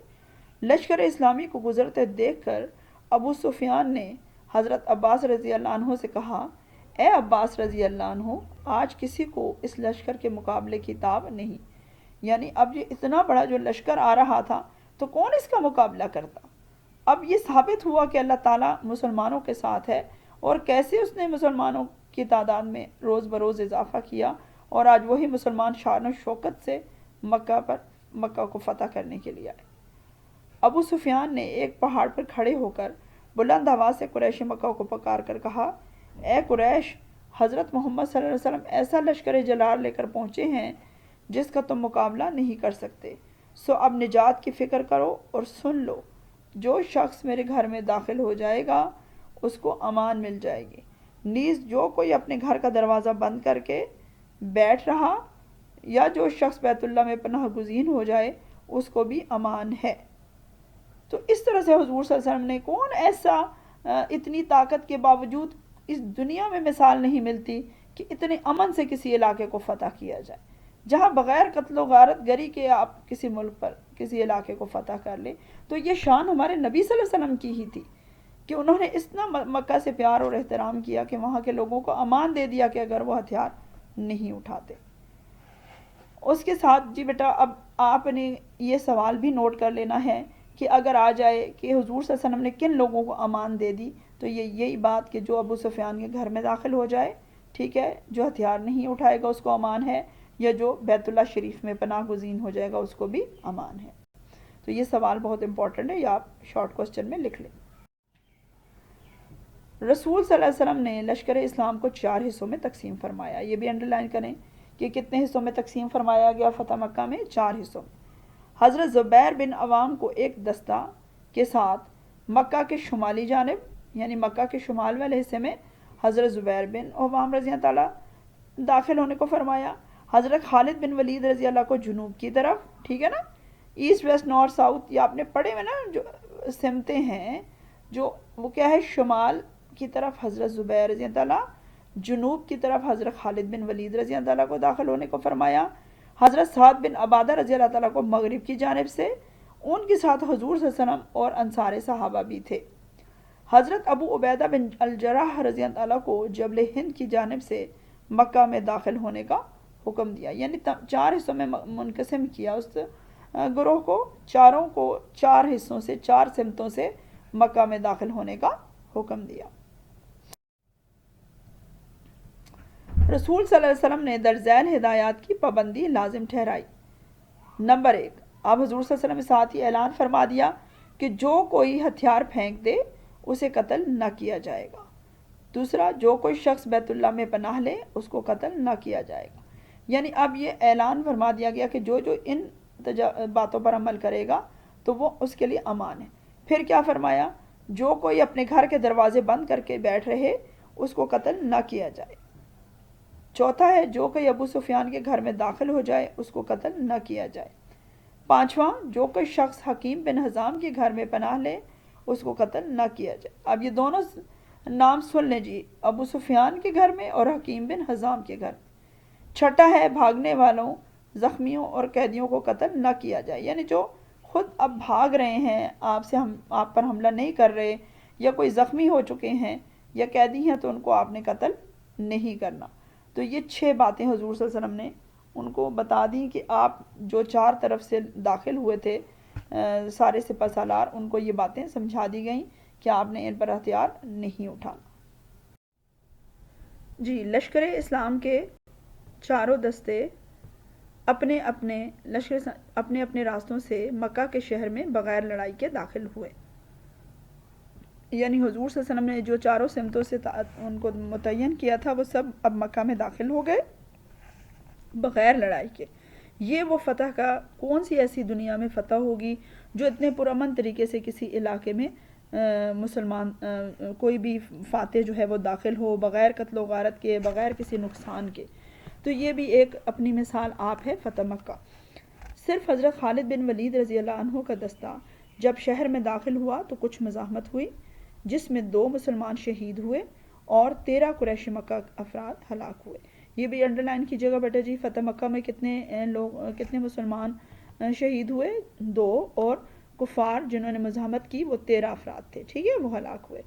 لشکر اسلامی کو گزرتے دیکھ کر ابو سفیان نے حضرت عباس رضی اللہ عنہ سے کہا، اے عباس رضی اللہ عنہ، آج کسی کو اس لشکر کے مقابلے کی تاب نہیں۔ یعنی اب یہ اتنا بڑا جو لشکر آ رہا تھا تو کون اس کا مقابلہ کرتا؟ اب یہ ثابت ہوا کہ اللہ تعالیٰ مسلمانوں کے ساتھ ہے، اور کیسے اس نے مسلمانوں کی تعداد میں روز بروز اضافہ کیا، اور آج وہی مسلمان شان و شوکت سے مکہ کو فتح کرنے کے لیے آئے۔ ابو سفیان نے ایک پہاڑ پر کھڑے ہو کر بلند آواز سے قریش مکہ کو پکار کر کہا، اے قریش، حضرت محمد صلی اللہ علیہ وسلم ایسا لشکر جلال لے کر پہنچے ہیں جس کا تم مقابلہ نہیں کر سکتے، سو اب نجات کی فکر کرو اور سن لو، جو شخص میرے گھر میں داخل ہو جائے گا اس کو امان مل جائے گی، نیز جو کوئی اپنے گھر کا دروازہ بند کر کے بیٹھ رہا یا جو شخص بیت اللہ میں پناہ گزین ہو جائے اس کو بھی امان ہے۔ تو اس طرح سے حضور صلی اللہ علیہ وسلم نے کون ایسا اتنی طاقت کے باوجود اس دنیا میں مثال نہیں ملتی کہ اتنے امن سے کسی علاقے کو فتح کیا جائے، جہاں بغیر قتل و غارت گری کے آپ کسی ملک پر کسی علاقے کو فتح کر لیں۔ تو یہ شان ہمارے نبی صلی اللہ علیہ وسلم کی ہی تھی کہ انہوں نے اتنا مکہ سے پیار اور احترام کیا کہ وہاں کے لوگوں کو امان دے دیا کہ اگر وہ ہتھیار نہیں اٹھاتے۔ اس کے ساتھ جی بیٹا اب آپ نے یہ سوال بھی نوٹ کر لینا ہے کہ اگر آ جائے کہ حضور صلی اللہ علیہ وسلم نے کن لوگوں کو امان دے دی، تو یہی بات کہ جو ابو سفیان کے گھر میں داخل ہو جائے، ٹھیک ہے، جو ہتھیار نہیں اٹھائے گا اس کو امان ہے، یا جو بیت اللہ شریف میں پناہ گزین ہو جائے گا اس کو بھی امان ہے۔ تو یہ سوال بہت امپورٹنٹ ہے، یہ آپ شارٹ کوسچن میں لکھ لیں۔ رسول صلی اللہ علیہ وسلم نے لشکر اسلام کو 4 حصوں میں تقسیم فرمایا، یہ بھی انڈر لائن کریں کہ کتنے حصوں میں تقسیم فرمایا گیا فتح مکہ میں؟ 4 حصوں میں۔ حضرت زبیر بن عوام کو ایک دستہ کے ساتھ مکہ کے شمالی جانب، یعنی مکہ کے شمال والے حصے میں حضرت زبیر بن عوام رضی اللہ تعالیٰ داخل ہونے کو فرمایا۔ حضرت خالد بن ولید رضی اللہ کو جنوب کی طرف، ٹھیک ہے نا، ایسٹ ویسٹ نارتھ ساؤتھ، یہ آپ نے پڑھے ہوئے نا جو سمتیں ہیں، جو وہ کیا ہے، شمال کی طرف حضرت زبیر رضی اللہ تعالیٰ، جنوب کی طرف حضرت خالد بن ولید رضی اللہ تعالیٰ کو داخل ہونے کو فرمایا۔ حضرت سعد بن عبادہ رضی اللہ تعالیٰ کو مغرب کی جانب سے، ان کے ساتھ حضور صلی اللہ علیہ وسلم اور انصار صحابہ بھی تھے۔ حضرت ابو عبیدہ بن الجراح رضی اللہ تعالیٰ کو جبل ہند کی جانب سے مکہ میں داخل ہونے کا حکم دیا، یعنی 4 حصوں میں منقسم کیا اس گروہ کو، چاروں کو 4 حصوں سے، 4 سمتوں سے مکہ میں داخل ہونے کا حکم دیا۔ رسول صلی اللہ علیہ وسلم نے درج ذیل ہدایات کی پابندی لازم ٹھہرائی۔ نمبر 1، آپ حضور صلی اللہ علیہ وسلم نے ساتھ ہی اعلان فرما دیا کہ جو کوئی ہتھیار پھینک دے اسے قتل نہ کیا جائے گا۔ دوسرا، جو کوئی شخص بیت اللہ میں پناہ لے اس کو قتل نہ کیا جائے گا۔ یعنی اب یہ اعلان فرما دیا گیا کہ جو ان باتوں پر عمل کرے گا تو وہ اس کے لیے امان ہے۔ پھر کیا فرمایا؟ جو کوئی اپنے گھر کے دروازے بند کر کے بیٹھ رہے اس کو قتل نہ کیا جائے۔ چوتھا ہے، جو کوئی ابو سفیان کے گھر میں داخل ہو جائے اس کو قتل نہ کیا جائے۔ 5واں، جو کوئی شخص حکیم بن حزام کے گھر میں پناہ لے اس کو قتل نہ کیا جائے۔ اب یہ دونوں نام سن لیں جی، ابو سفیان کے گھر میں اور حکیم بن حزام کے گھر میں۔ 6 ہے، بھاگنے والوں، زخمیوں اور قیدیوں کو قتل نہ کیا جائے، یعنی جو خود اب بھاگ رہے ہیں، آپ پر حملہ نہیں کر رہے، یا کوئی زخمی ہو چکے ہیں یا قیدی ہیں تو ان کو آپ نے قتل نہیں کرنا۔ تو یہ 6 باتیں حضور صلی اللہ علیہ وسلم نے ان کو بتا دیں کہ آپ جو 4 طرف سے داخل ہوئے تھے سارے سپہ سالار، ان کو یہ باتیں سمجھا دی گئیں کہ آپ نے ان پر ہتھیار نہیں اٹھانا۔ جی، لشکر اسلام کے چاروں دستے اپنے اپنے راستوں سے مکہ کے شہر میں بغیر لڑائی کے داخل ہوئے، یعنی حضور صلی اللہ علیہ وسلم نے جو 4 سمتوں سے ان کو متعین کیا تھا وہ سب اب مکہ میں داخل ہو گئے بغیر لڑائی کے۔ یہ وہ فتح کا، کون سی ایسی دنیا میں فتح ہوگی جو اتنے پرامن طریقے سے کسی علاقے میں مسلمان کوئی بھی فاتح جو ہے وہ داخل ہو بغیر قتل و غارت کے، بغیر کسی نقصان کے۔ تو یہ بھی ایک اپنی مثال آپ ہے فتح مکہ۔ صرف حضرت خالد بن ولید رضی اللہ عنہ کا دستہ جب شہر میں داخل ہوا تو کچھ مزاحمت ہوئی، جس میں 2 مسلمان شہید ہوئے اور 13 قریش مکہ افراد ہلاک ہوئے۔ یہ بھی انڈر لائن کیجیے گا بیٹا جی، فتح مکہ میں کتنے مسلمان شہید ہوئے؟ 2، اور کفار جنہوں نے مزاحمت کی وہ 13 افراد تھے، ٹھیک ہے، وہ ہلاک ہوئے۔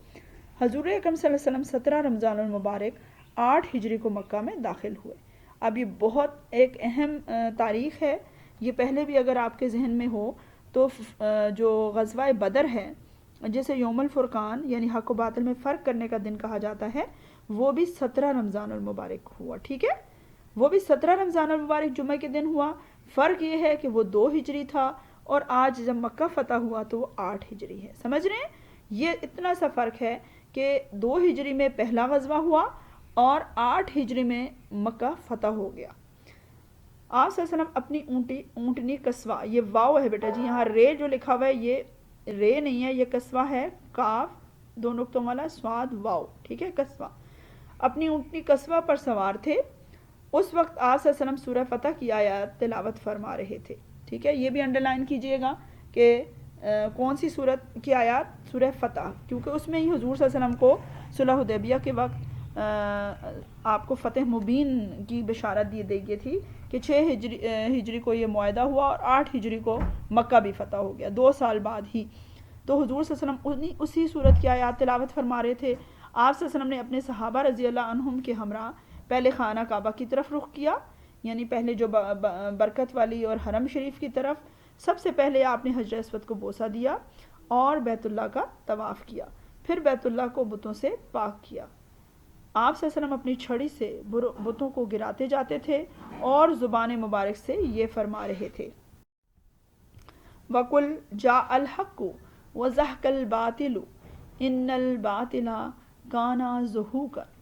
حضور اکرم صلی اللہ علیہ وسلم 17 رمضان المبارک 8 ہجری کو مکہ میں داخل ہوئے۔ اب یہ بہت ایک اہم تاریخ ہے، یہ پہلے بھی اگر آپ کے ذہن میں ہو تو جو غزوہ بدر ہے جسے یوم الفرقان یعنی حق و باطل میں فرق کرنے کا دن کہا جاتا ہے، وہ بھی 17 رمضان المبارک ہوا، ٹھیک ہے، وہ بھی 17 رمضان المبارک جمعہ کے دن ہوا۔ فرق یہ ہے کہ وہ 2 ہجری تھا اور آج جب مکہ فتح ہوا تو وہ 8 ہجری ہے، سمجھ رہے ہیں؟ یہ اتنا سا فرق ہے کہ 2 ہجری میں پہلا غزوہ ہوا اور 8 ہجری میں مکہ فتح ہو گیا۔ آپ صلی اللہ علیہ وسلم اپنی اونٹنی قصوہ، یہ واو ہے بیٹا جی، یہاں رے جو لکھا ہوا ہے یہ رے نہیں ہے، یہ قصوہ ہے، کاف 2 نقطوں والا سواد واو، ٹھیک ہے، قصوہ، اپنی اونٹنی قصوہ پر سوار تھے۔ اس وقت آپ صلی اللہ علیہ وسلم سورہ فتح کی آیات تلاوت فرما رہے تھے، ٹھیک ہے، یہ بھی انڈر لائن کیجئے گا کہ کون سی سورت کی آیات؟ سورہ فتح، کیونکہ اس میں ہی حضور صلی اللہ علیہ وسلم کو صلح حدیبیہ کے وقت آپ کو فتح مبین کی بشارت دی گئی تھی کہ 6 ہجری کو یہ معاہدہ ہوا اور 8 ہجری کو مکہ بھی فتح ہو گیا، 2 سال بعد ہی۔ تو حضور صلی اللہ علیہ وسلم اسی صورت کی آیات تلاوت فرما رہے تھے۔ آپ صلی اللہ علیہ وسلم نے اپنے صحابہ رضی اللہ عنہم کے ہمراہ پہلے خانہ کعبہ کی طرف رخ کیا، یعنی پہلے جو برکت والی اور حرم شریف کی طرف، سب سے پہلے آپ نے حجر اسود کو بوسہ دیا اور بیت اللہ کا طواف کیا، پھر بیت اللہ کو بتوں سے پاک کیا۔ آپ صلی اللہ علیہ وسلم اپنی چھڑی سے بتوں کو گراتے جاتے تھے اور زبان مبارک سے یہ فرما رہے تھے، وَقُلْ جَاءَ الْحَقُّ وَزَهَقَ الْبَاطِلُ إِنَّ الْبَاطِلَ كَانَ زَهُوقًا۔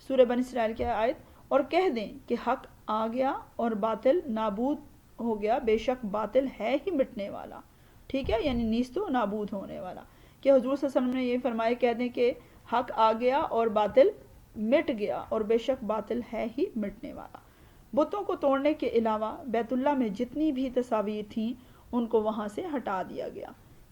سورہ بنی اسرائیل کی آیت، اور کہہ دیں کہ حق آ گیا اور باطل نابود ہو گیا، بے شک باطل ہے ہی مٹنے والا، ٹھیک ہے، یعنی نیست و نابود ہونے والا۔ کہ حضور صلی اللہ علیہ وسلم نے یہ فرمایا، کہہ دیں کہ حق آ گیا اور باطل مٹ گیا، اور بے شک باطل ہے ہی مٹنے والا۔ بتوں کو توڑنے کے علاوہ بیت اللہ میں جتنی بھی تصاویر تھیں ان کو وہاں سے ہٹا دیا گیا۔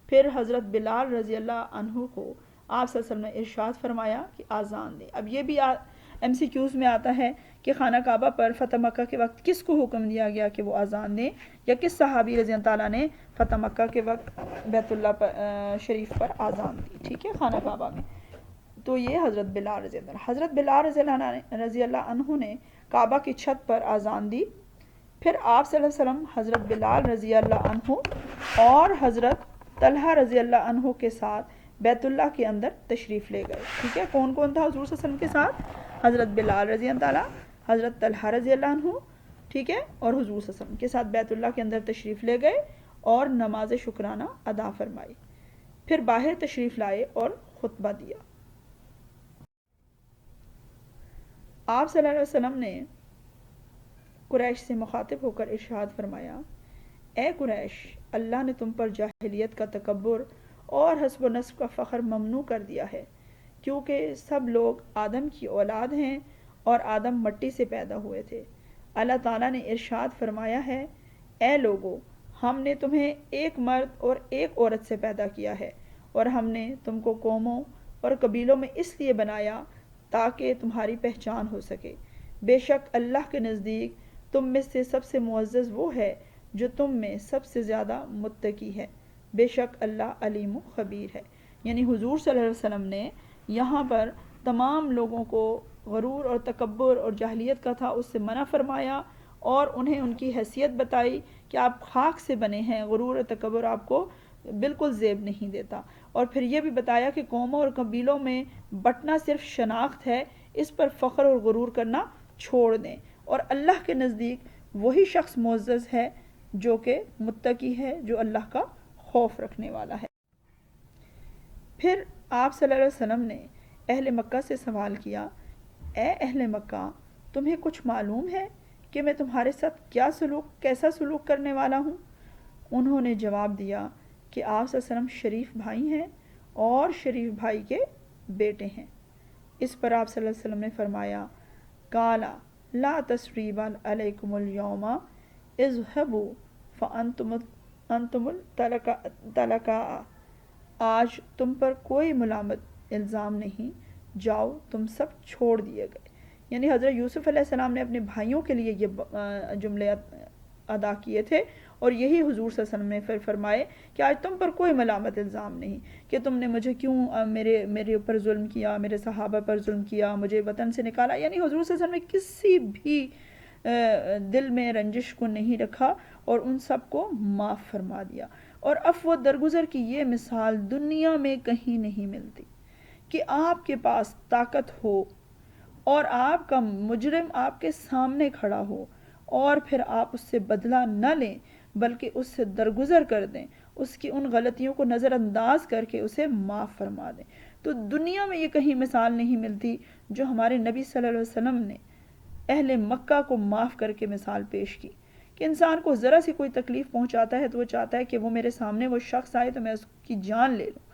پھر حضرت بلال رضی اللہ عنہ کو آپ صلی اللہ علیہ وسلم نے ارشاد فرمایا کہ آزان دیں۔ اب یہ بھی ایم سی کیوز میں آتا ہے کہ خانہ کعبہ پر فتح مکہ کے وقت کس کو حکم دیا گیا کہ وہ آزان دیں، یا کس صحابی رضی اللہ تعالیٰ نے فتح مکہ کے وقت بیت اللہ شریف پر آزان دی، ٹھیک ہے، خانہ کعبہ میں۔ تو یہ حضرت بلال رضی اللہ عنہ نے کعبہ کی چھت پر آزان دی۔ پھر آپ صلی اللہ علیہ وسلم حضرت بلال رضی اللہ عنہ اور حضرت طلحہ رضی اللہ عنہ کے ساتھ بیت اللہ کے اندر تشریف لے گئے، ٹھیک ہے۔ کون کون تھا حضور صلی اللہ علیہ وسلم کے ساتھ؟ حضرت بلال رضی اللہ تعالیٰ، حضرت طلحہ رضی اللہ عنہ، ٹھیک ہے، اور حضور صلی اللہ علیہ وسلم کے ساتھ بیت اللہ کے اندر تشریف لے گئے اور نماز شکرانہ ادا فرمائی، پھر باہر تشریف لائے اور خطبہ دیا۔ آپ صلی اللہ علیہ وسلم نے قریش سے مخاطب ہو کر ارشاد فرمایا، اے قریش، اللہ نے تم پر جاہلیت کا تکبر اور حسب و نسب کا فخر ممنوع کر دیا ہے، کیونکہ سب لوگ آدم کی اولاد ہیں اور آدم مٹی سے پیدا ہوئے تھے۔ اللہ تعالیٰ نے ارشاد فرمایا ہے، اے لوگو، ہم نے تمہیں ایک مرد اور ایک عورت سے پیدا کیا ہے، اور ہم نے تم کو قوموں اور قبیلوں میں اس لیے بنایا تاکہ تمہاری پہچان ہو سکے۔ بے شک اللہ کے نزدیک تم میں سے سب سے معزز وہ ہے جو تم میں سب سے زیادہ متقی ہے، بے شک اللہ علیم و خبیر ہے۔ یعنی حضور صلی اللہ علیہ وسلم نے یہاں پر تمام لوگوں کو غرور اور تکبر اور جاہلیت کا تھا اس سے منع فرمایا، اور انہیں ان کی حیثیت بتائی کہ آپ خاک سے بنے ہیں، غرور اور تکبر آپ کو بالکل زیب نہیں دیتا، اور پھر یہ بھی بتایا کہ قوموں اور قبیلوں میں بٹنا صرف شناخت ہے، اس پر فخر اور غرور کرنا چھوڑ دیں، اور اللہ کے نزدیک وہی شخص معزز ہے جو کہ متقی ہے، جو اللہ کا خوف رکھنے والا ہے۔ پھر آپ صلی اللہ علیہ وسلم نے اہل مکہ سے سوال کیا، اے اہل مکہ، تمہیں کچھ معلوم ہے کہ میں تمہارے ساتھ کیسا سلوک کرنے والا ہوں؟ انہوں نے جواب دیا کہ آپ صلی اللہ علیہ وسلم شریف بھائی ہیں اور شریف بھائی کے بیٹے ہیں۔ اس پر آپ صلی اللہ علیہ وسلم نے فرمایا، قالا لا تثریب علیکم اليوم اذهبوا فانتم الطلقاء، آج تم پر کوئی ملامت الزام نہیں، جاؤ تم سب چھوڑ دیے گئے۔ یعنی حضرت یوسف علیہ السلام نے اپنے بھائیوں کے لیے یہ جملے ادا کیے تھے، اور یہی حضور صلی اللہ علیہ وسلم نے پھر فرمائے کہ آج تم پر کوئی ملامت الزام نہیں کہ تم نے مجھے کیوں میرے اوپر ظلم کیا، میرے صحابہ پر ظلم کیا، مجھے وطن سے نکالا۔ یعنی حضور صلی اللہ علیہ وسلم نے کسی بھی دل میں رنجش کو نہیں رکھا اور ان سب کو معاف فرما دیا۔ اور عفو و درگزر کی یہ مثال دنیا میں کہیں نہیں ملتی کہ آپ کے پاس طاقت ہو اور آپ کا مجرم آپ کے سامنے کھڑا ہو اور پھر آپ اس سے بدلہ نہ لیں بلکہ اس سے درگزر کر دیں، اس کی ان غلطیوں کو نظر انداز کر کے اسے معاف فرما دیں۔ تو دنیا میں یہ کہیں مثال نہیں ملتی جو ہمارے نبی صلی اللہ علیہ وسلم نے اہل مکہ کو معاف کر کے مثال پیش کی، کہ انسان کو ذرا سی کوئی تکلیف پہنچاتا ہے تو وہ چاہتا ہے کہ وہ میرے سامنے وہ شخص آئے تو میں اس کی جان لے لوں۔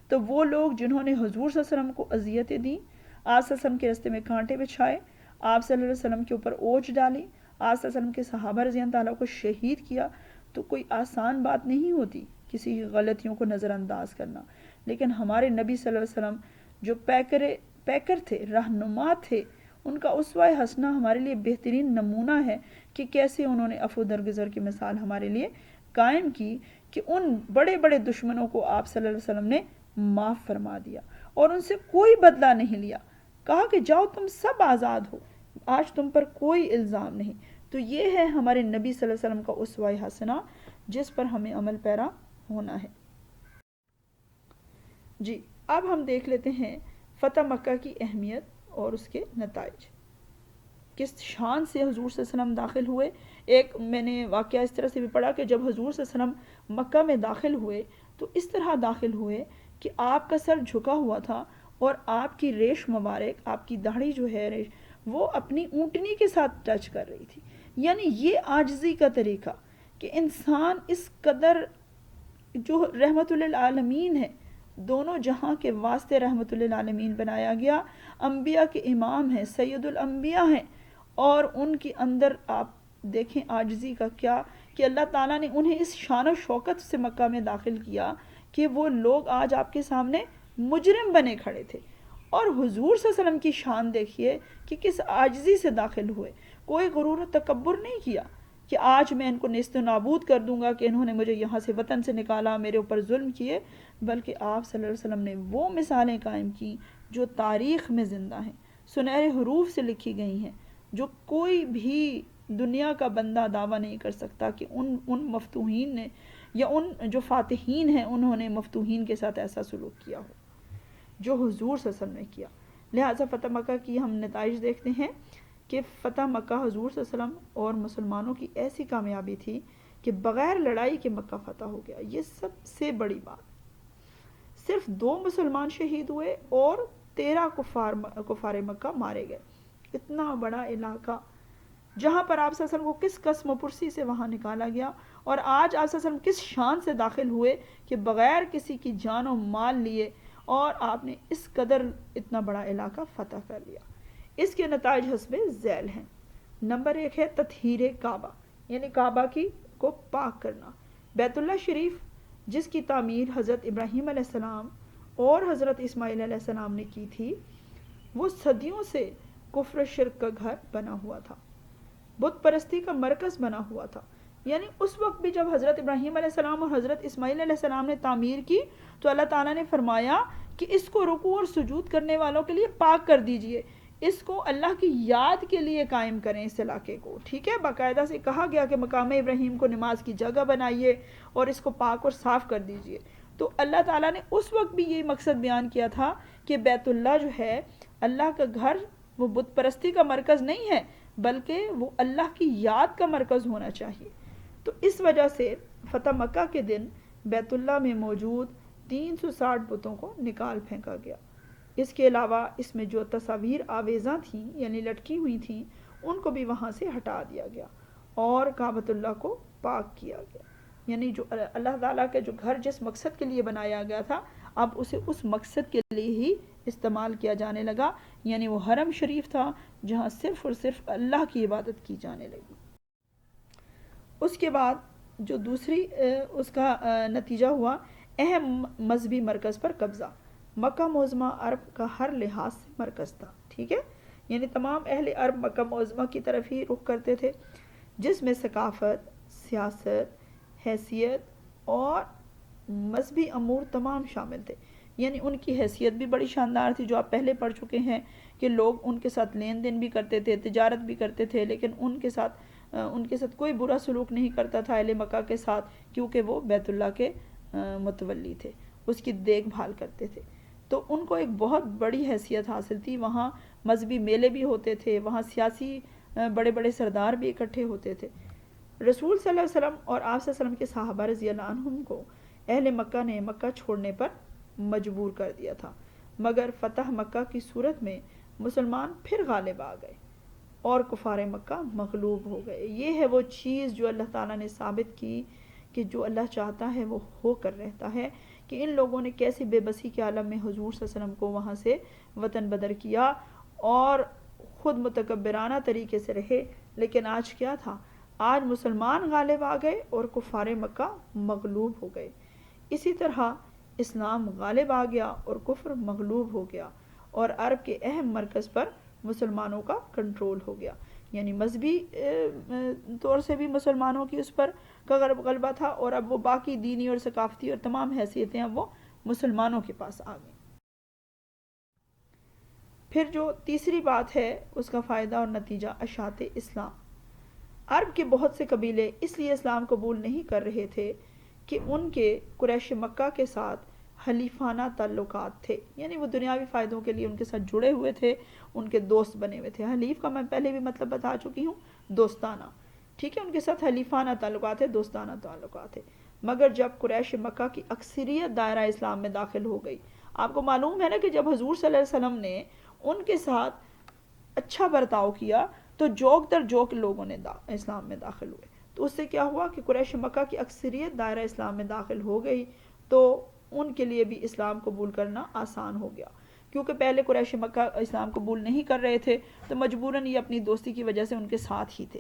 تو وہ لوگ جنہوں نے حضور صلی اللہ علیہ وسلم کو اذیتیں دیں، آپ صلی اللہ علیہ وسلم کے راستے میں کانٹے بچھائے، آپ صلی اللہ علیہ وسلم کے اوپر اوچ ڈالی، آپ صلی اللہ علیہ وسلم کے صحابہ رضی اللہ تعالیٰ کو شہید کیا، تو کوئی آسان بات نہیں ہوتی کسی غلطیوں کو نظر انداز کرنا۔ لیکن ہمارے نبی صلی اللہ علیہ وسلم جو پیکر تھے، رہنما تھے، ان کا اسوہ حسنہ ہمارے لیے بہترین نمونہ ہے کہ کیسے انہوں نے عفو درگزر کی مثال ہمارے لیے قائم کی، کہ ان بڑے بڑے دشمنوں کو آپ صلی اللہ علیہ وسلم نے معاف فرما دیا اور ان سے کوئی بدلہ نہیں لیا۔ کہا کہ جاؤ تم سب آزاد ہو، آج تم پر کوئی الزام نہیں۔ تو یہ ہے ہمارے نبی صلی اللہ علیہ وسلم کا اسوہ حسنہ جس پر ہمیں عمل پیرا ہونا ہے۔ جی اب ہم دیکھ لیتے ہیں فتح مکہ کی اہمیت اور اس کے نتائج، کس شان سے حضور صلی اللہ علیہ وسلم داخل ہوئے۔ ایک میں نے واقعہ اس طرح سے بھی پڑھا کہ جب حضور صلی اللہ علیہ وسلم مکہ میں داخل ہوئے تو اس طرح داخل ہوئے کہ آپ کا سر جھکا ہوا تھا اور آپ کی ریش مبارک، آپ کی داڑھی جو ہے ریش، وہ اپنی اونٹنی کے ساتھ ٹچ کر رہی تھی۔ یعنی یہ عاجزی کا طریقہ کہ انسان اس قدر جو رحمت للعالمین ہے، دونوں جہاں کے واسطے رحمت للعالمین بنایا گیا، انبیاء کے امام ہیں، سید الانبیاء ہیں، اور ان کے اندر آپ دیکھیں عاجزی کا کیا کہ اللہ تعالیٰ نے انہیں اس شان و شوکت سے مکہ میں داخل کیا کہ وہ لوگ آج آپ کے سامنے مجرم بنے کھڑے تھے۔ اور حضور صلی اللہ علیہ وسلم کی شان دیکھیے کہ کس عاجزی سے داخل ہوئے، کوئی غرور و تکبر نہیں کیا کہ آج میں ان کو نیست و نابود کر دوں گا کہ انہوں نے مجھے یہاں سے وطن سے نکالا، میرے اوپر ظلم کیے، بلکہ آپ صلی اللہ علیہ وسلم نے وہ مثالیں قائم کی جو تاریخ میں زندہ ہیں، سنہرے حروف سے لکھی گئی ہیں، جو کوئی بھی دنیا کا بندہ دعویٰ نہیں کر سکتا کہ ان مفتوحین نے یا ان جو فاتحین ہیں انہوں نے مفتوحین کے ساتھ ایسا سلوک کیا ہو جو حضور صلی اللہ علیہ وسلم نے کیا۔ لہٰذا فتح مکہ کی ہم نتائج دیکھتے ہیں کہ فتح مکہ حضور صلی اللہ علیہ وسلم اور مسلمانوں کی ایسی کامیابی تھی کہ بغیر لڑائی کے مکہ فتح ہو گیا۔ یہ سب سے بڑی بات، صرف 2 مسلمان شہید ہوئے اور 13 کفار مکہ مارے گئے۔ اتنا بڑا علاقہ جہاں پر آپ صلی اللہ علیہ وسلم کو کس قسم و پرسی سے وہاں نکالا گیا، اور آج آپ صلی اللہ علیہ وسلم کس شان سے داخل ہوئے کہ بغیر کسی کی جان و مال لیے اور آپ نے اس قدر اتنا بڑا علاقہ فتح کر لیا۔ اس کے نتائج حسب ذیل ہیں۔ نمبر 1 ہے تطہیر کعبہ، یعنی کعبہ کو پاک کرنا۔ بیت اللہ شریف جس کی تعمیر حضرت ابراہیم علیہ السلام اور حضرت اسماعیل علیہ السلام نے کی تھی، وہ صدیوں سے کفر و شرک کا گھر بنا ہوا تھا، بت پرستی کا مرکز بنا ہوا تھا۔ یعنی اس وقت بھی جب حضرت ابراہیم علیہ السلام اور حضرت اسماعیل علیہ السلام نے تعمیر کی تو اللہ تعالیٰ نے فرمایا کہ اس کو رکوع اور سجود کرنے والوں کے لیے پاک کر دیجئے، اس کو اللہ کی یاد کے لیے قائم کریں اس علاقے کو، ٹھیک ہے۔ باقاعدہ سے کہا گیا کہ مقام ابراہیم کو نماز کی جگہ بنائیے اور اس کو پاک اور صاف کر دیجئے۔ تو اللہ تعالیٰ نے اس وقت بھی یہ مقصد بیان کیا تھا کہ بیت اللہ جو ہے اللہ کا گھر، وہ بت پرستی کا مرکز نہیں ہے بلکہ وہ اللہ کی یاد کا مرکز ہونا چاہیے۔ تو اس وجہ سے فتح مکہ کے دن بیت اللہ میں موجود 360 بتوں کو نکال پھینکا گیا۔ اس کے علاوہ اس میں جو تصاویر آویزاں تھیں یعنی لٹکی ہوئی تھیں ان کو بھی وہاں سے ہٹا دیا گیا اور کعبۃ اللہ کو پاک کیا گیا۔ یعنی جو اللہ تعالیٰ کے جو گھر جس مقصد کے لیے بنایا گیا تھا اب اسے اس مقصد کے لیے ہی استعمال کیا جانے لگا، یعنی وہ حرم شریف تھا جہاں صرف اور صرف اللہ کی عبادت کی جانے لگی۔ اس کے بعد جو دوسری اس کا نتیجہ ہوا، اہم مذہبی مرکز پر قبضہ۔ مکہ معظمہ عرب کا ہر لحاظ سے مرکز تھا، ٹھیک ہے، یعنی تمام اہل عرب مکہ معظمہ کی طرف ہی رخ کرتے تھے، جس میں ثقافت، سیاست، حیثیت اور مذہبی امور تمام شامل تھے۔ یعنی ان کی حیثیت بھی بڑی شاندار تھی جو آپ پہلے پڑھ چکے ہیں کہ لوگ ان کے ساتھ لین دین بھی کرتے تھے، تجارت بھی کرتے تھے، لیکن ان کے ساتھ کوئی برا سلوک نہیں کرتا تھا اہل مکہ کے ساتھ، کیونکہ وہ بیت اللہ کے متولی تھے، اس کی دیکھ بھال کرتے تھے۔ تو ان کو ایک بہت بڑی حیثیت حاصل تھی، وہاں مذہبی میلے بھی ہوتے تھے، وہاں سیاسی بڑے بڑے سردار بھی اکٹھے ہوتے تھے۔ رسول صلی اللہ علیہ وسلم اور آپ صلی اللہ علیہ وسلم کے صحابہ رضی اللہ عنہم کو اہل مکہ نے مکہ چھوڑنے پر مجبور کر دیا تھا، مگر فتح مکہ کی صورت میں مسلمان پھر غالب آ گئے اور کفار مکہ مغلوب ہو گئے۔ یہ ہے وہ چیز جو اللہ تعالیٰ نے ثابت کی کہ جو اللہ چاہتا ہے وہ ہو کر رہتا ہے، کہ ان لوگوں نے کیسی بے بسی کے عالم میں حضور صلی اللہ علیہ وسلم کو وہاں سے وطن بدر کیا اور خود متکبرانہ طریقے سے رہے، لیکن آج کیا تھا؟ آج مسلمان غالب آ گئے اور کفار مکہ مغلوب ہو گئے۔ اسی طرح اسلام غالب آ گیا اور کفر مغلوب ہو گیا اور عرب کے اہم مرکز پر مسلمانوں کا کنٹرول ہو گیا، یعنی مذہبی طور سے بھی مسلمانوں کی اس پر کا غلبہ تھا اور اب وہ باقی دینی اور ثقافتی اور تمام حیثیتیں اب وہ مسلمانوں کے پاس آ گئیں۔ پھر جو تیسری بات ہے اس کا فائدہ اور نتیجہ اشاعت اسلام. عرب کے بہت سے قبیلے اس لیے اسلام قبول نہیں کر رہے تھے کہ ان کے قریش مکہ کے ساتھ حلیفانہ تعلقات تھے، یعنی وہ دنیاوی فائدوں کے لیے ان کے ساتھ جڑے ہوئے تھے، ان کے دوست بنے ہوئے تھے. حلیف کا میں پہلے بھی مطلب بتا چکی ہوں، دوستانہ. ٹھیک ہے، ان کے ساتھ حلیفانہ تعلقات ہے، دوستانہ تعلقات ہے. مگر جب قریش مکہ کی اکثریت دائرہ اسلام میں داخل ہو گئی، آپ کو معلوم ہے نا کہ جب حضور صلی اللہ علیہ وسلم نے ان کے ساتھ اچھا برتاؤ کیا تو جوک در جوک لوگوں نے اسلام میں داخل ہوئے. تو اس سے کیا ہوا کہ قریش مکہ کی اکثریت دائرہ اسلام میں داخل ہو گئی، تو ان کے لیے بھی اسلام قبول کرنا آسان ہو گیا. کیونکہ پہلے قریش مکہ اسلام قبول نہیں کر رہے تھے تو مجبوراً یہ اپنی دوستی کی وجہ سے ان کے ساتھ ہی تھے.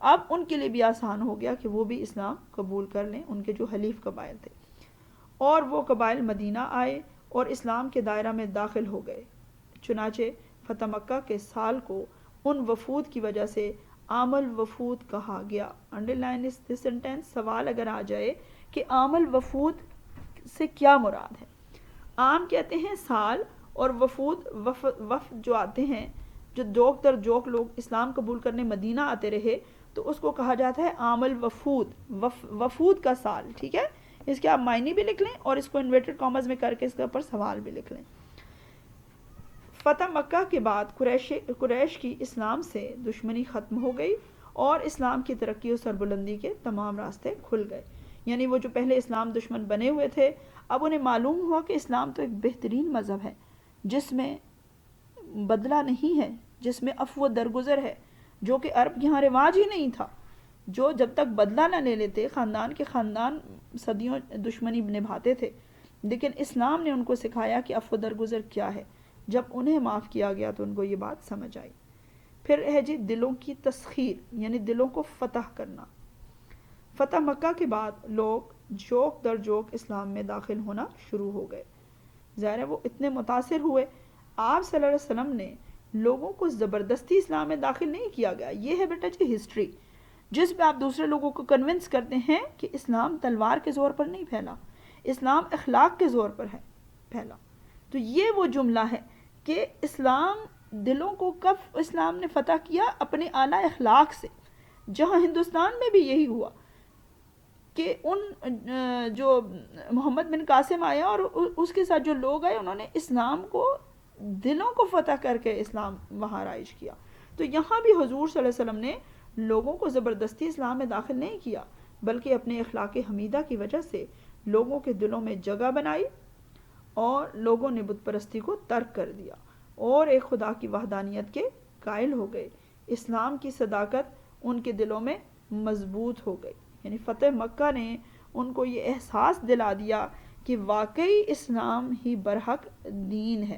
اب ان کے لیے بھی آسان ہو گیا کہ وہ بھی اسلام قبول کر لیں، ان کے جو حلیف قبائل تھے. اور وہ قبائل مدینہ آئے اور اسلام کے دائرہ میں داخل ہو گئے. چنانچہ فتح مکہ کے سال کو ان وفود کی وجہ سے عام الوفود کہا گیا. انڈرلائن اس سینٹینس. سوال اگر آ جائے کہ عام الوفود سے کیا مراد ہے؟ عام کہتے ہیں سال، اور وفود وفد جو آتے ہیں، جو جوک در جوک لوگ اسلام قبول کرنے مدینہ آتے رہے، تو اس کو کہا جاتا ہے عام الوفود، وفود کا سال. ٹھیک ہے، اس کے آپ معنی بھی لکھ لیں اور اس کو انورٹڈ کامز میں کر کے اس کے اوپر سوال بھی لکھ لیں. فتح مکہ کے بعد قریش کی اسلام سے دشمنی ختم ہو گئی اور اسلام کی ترقی و سربلندی کے تمام راستے کھل گئے. یعنی وہ جو پہلے اسلام دشمن بنے ہوئے تھے، اب انہیں معلوم ہوا کہ اسلام تو ایک بہترین مذہب ہے جس میں بدلہ نہیں ہے، جس میں عفو درگزر ہے، جو کہ عرب یہاں رواج ہی نہیں تھا. جو جب تک بدلہ نہ لے لیتے، خاندان کے خاندان صدیوں دشمنی نبھاتے تھے. لیکن اسلام نے ان کو سکھایا کہ عفو درگزر کیا ہے. جب انہیں معاف کیا گیا تو ان کو یہ بات سمجھ آئی. پھر ہے جی دلوں کی تسخیر، یعنی دلوں کو فتح کرنا. فتح مکہ کے بعد لوگ جوک در جوک اسلام میں داخل ہونا شروع ہو گئے. ظاہر ہے وہ اتنے متاثر ہوئے. آپ صلی اللہ علیہ وسلم نے لوگوں کو زبردستی اسلام میں داخل نہیں کیا گیا. یہ ہے بیٹا جی ہسٹری، جس میں آپ دوسرے لوگوں کو کنونس کرتے ہیں کہ اسلام تلوار کے زور پر نہیں پھیلا، اسلام اخلاق کے زور پر ہے پھیلا. تو یہ وہ جملہ ہے کہ اسلام دلوں کو کب اسلام نے فتح کیا؟ اپنے اعلیٰ اخلاق سے. جہاں ہندوستان میں بھی یہی ہوا کہ ان جو محمد بن قاسم آیا اور اس کے ساتھ جو لوگ آئے، انہوں نے اسلام کو دلوں کو فتح کر کے اسلام وہاں رائج کیا. تو یہاں بھی حضور صلی اللہ علیہ وسلم نے لوگوں کو زبردستی اسلام میں داخل نہیں کیا، بلکہ اپنے اخلاق حمیدہ کی وجہ سے لوگوں کے دلوں میں جگہ بنائی اور لوگوں نے بت پرستی کو ترک کر دیا اور ایک خدا کی وحدانیت کے قائل ہو گئے. اسلام کی صداقت ان کے دلوں میں مضبوط ہو گئی. یعنی فتح مکہ نے ان کو یہ احساس دلا دیا کہ واقعی اسلام ہی برحق دین ہے.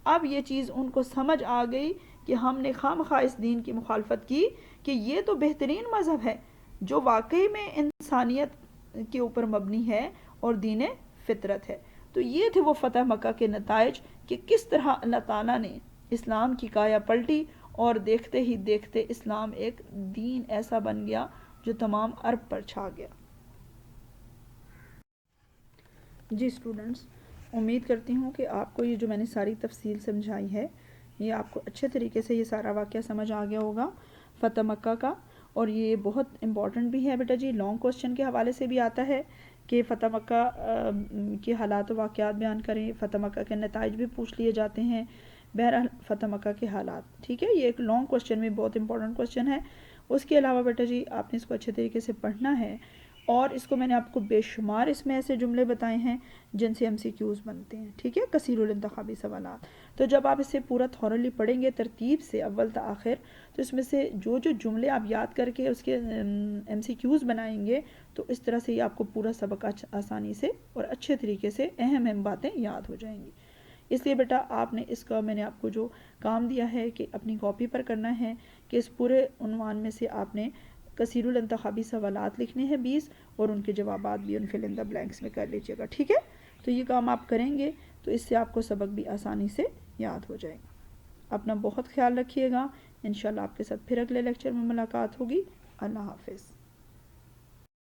اب یہ چیز ان کو سمجھ آ گئی کہ ہم نے خواہ اس دین کی مخالفت کی کہ یہ تو بہترین مذہب ہے جو واقعی میں انسانیت کے اوپر مبنی ہے اور دین فطرت ہے. تو یہ تھے وہ فتح مکہ کے نتائج کہ کس طرح اللہ تعالیٰ نے اسلام کی کایا پلٹی اور دیکھتے ہی دیکھتے اسلام ایک دین ایسا بن گیا جو تمام عرب پر چھا گیا. جی اسٹوڈنٹس، امید کرتی ہوں کہ آپ کو یہ جو میں نے ساری تفصیل سمجھائی ہے، یہ آپ کو اچھے طریقے سے یہ سارا واقعہ سمجھ آ گیا ہوگا فتح مکہ کا. اور یہ بہت امپورٹنٹ بھی ہے بیٹا جی، لانگ کوسچن کے حوالے سے بھی آتا ہے کہ فتح مکہ کے حالات و واقعات بیان کریں، فتح مکہ کے نتائج بھی پوچھ لیے جاتے ہیں. بہرحال فتح مکہ کے حالات، ٹھیک ہے، یہ ایک لانگ کوسچن میں بہت امپورٹنٹ کوسچن ہے. اس کے علاوہ بیٹا جی آپ نے اس کو اچھے طریقے سے پڑھنا ہے، اور اس کو میں نے آپ کو بے شمار اس میں ایسے جملے بتائے ہیں جن سے MCQs بنتے ہیں. ٹھیک ہے، کثیر الانتخابی سوالات. تو جب آپ اسے پورا تھورلی پڑھیں گے ترتیب سے اول تا آخر، تو اس میں سے جو جملے آپ یاد کر کے اس کے MCQs بنائیں گے تو اس طرح سے یہ آپ کو پورا سبق آسانی سے اور اچھے طریقے سے اہم باتیں یاد ہو جائیں گی. اس لیے بیٹا آپ نے اس کا میں نے آپ کو جو کام دیا ہے کہ اپنی کاپی پر کرنا ہے کہ اس پورے عنوان میں سے آپ نے کثیر الانتخابی سوالات لکھنے ہیں 20، اور ان کے جوابات بھی ان فل ان دا بلینکس میں کر لیجیے گا. ٹھیک ہے، تو یہ کام آپ کریں گے تو اس سے آپ کو سبق بھی آسانی سے یاد ہو جائے گا. اپنا بہت خیال رکھیے گا. انشاءاللہ آپ کے ساتھ پھر اگلے لیکچر میں ملاقات ہوگی. اللہ حافظ.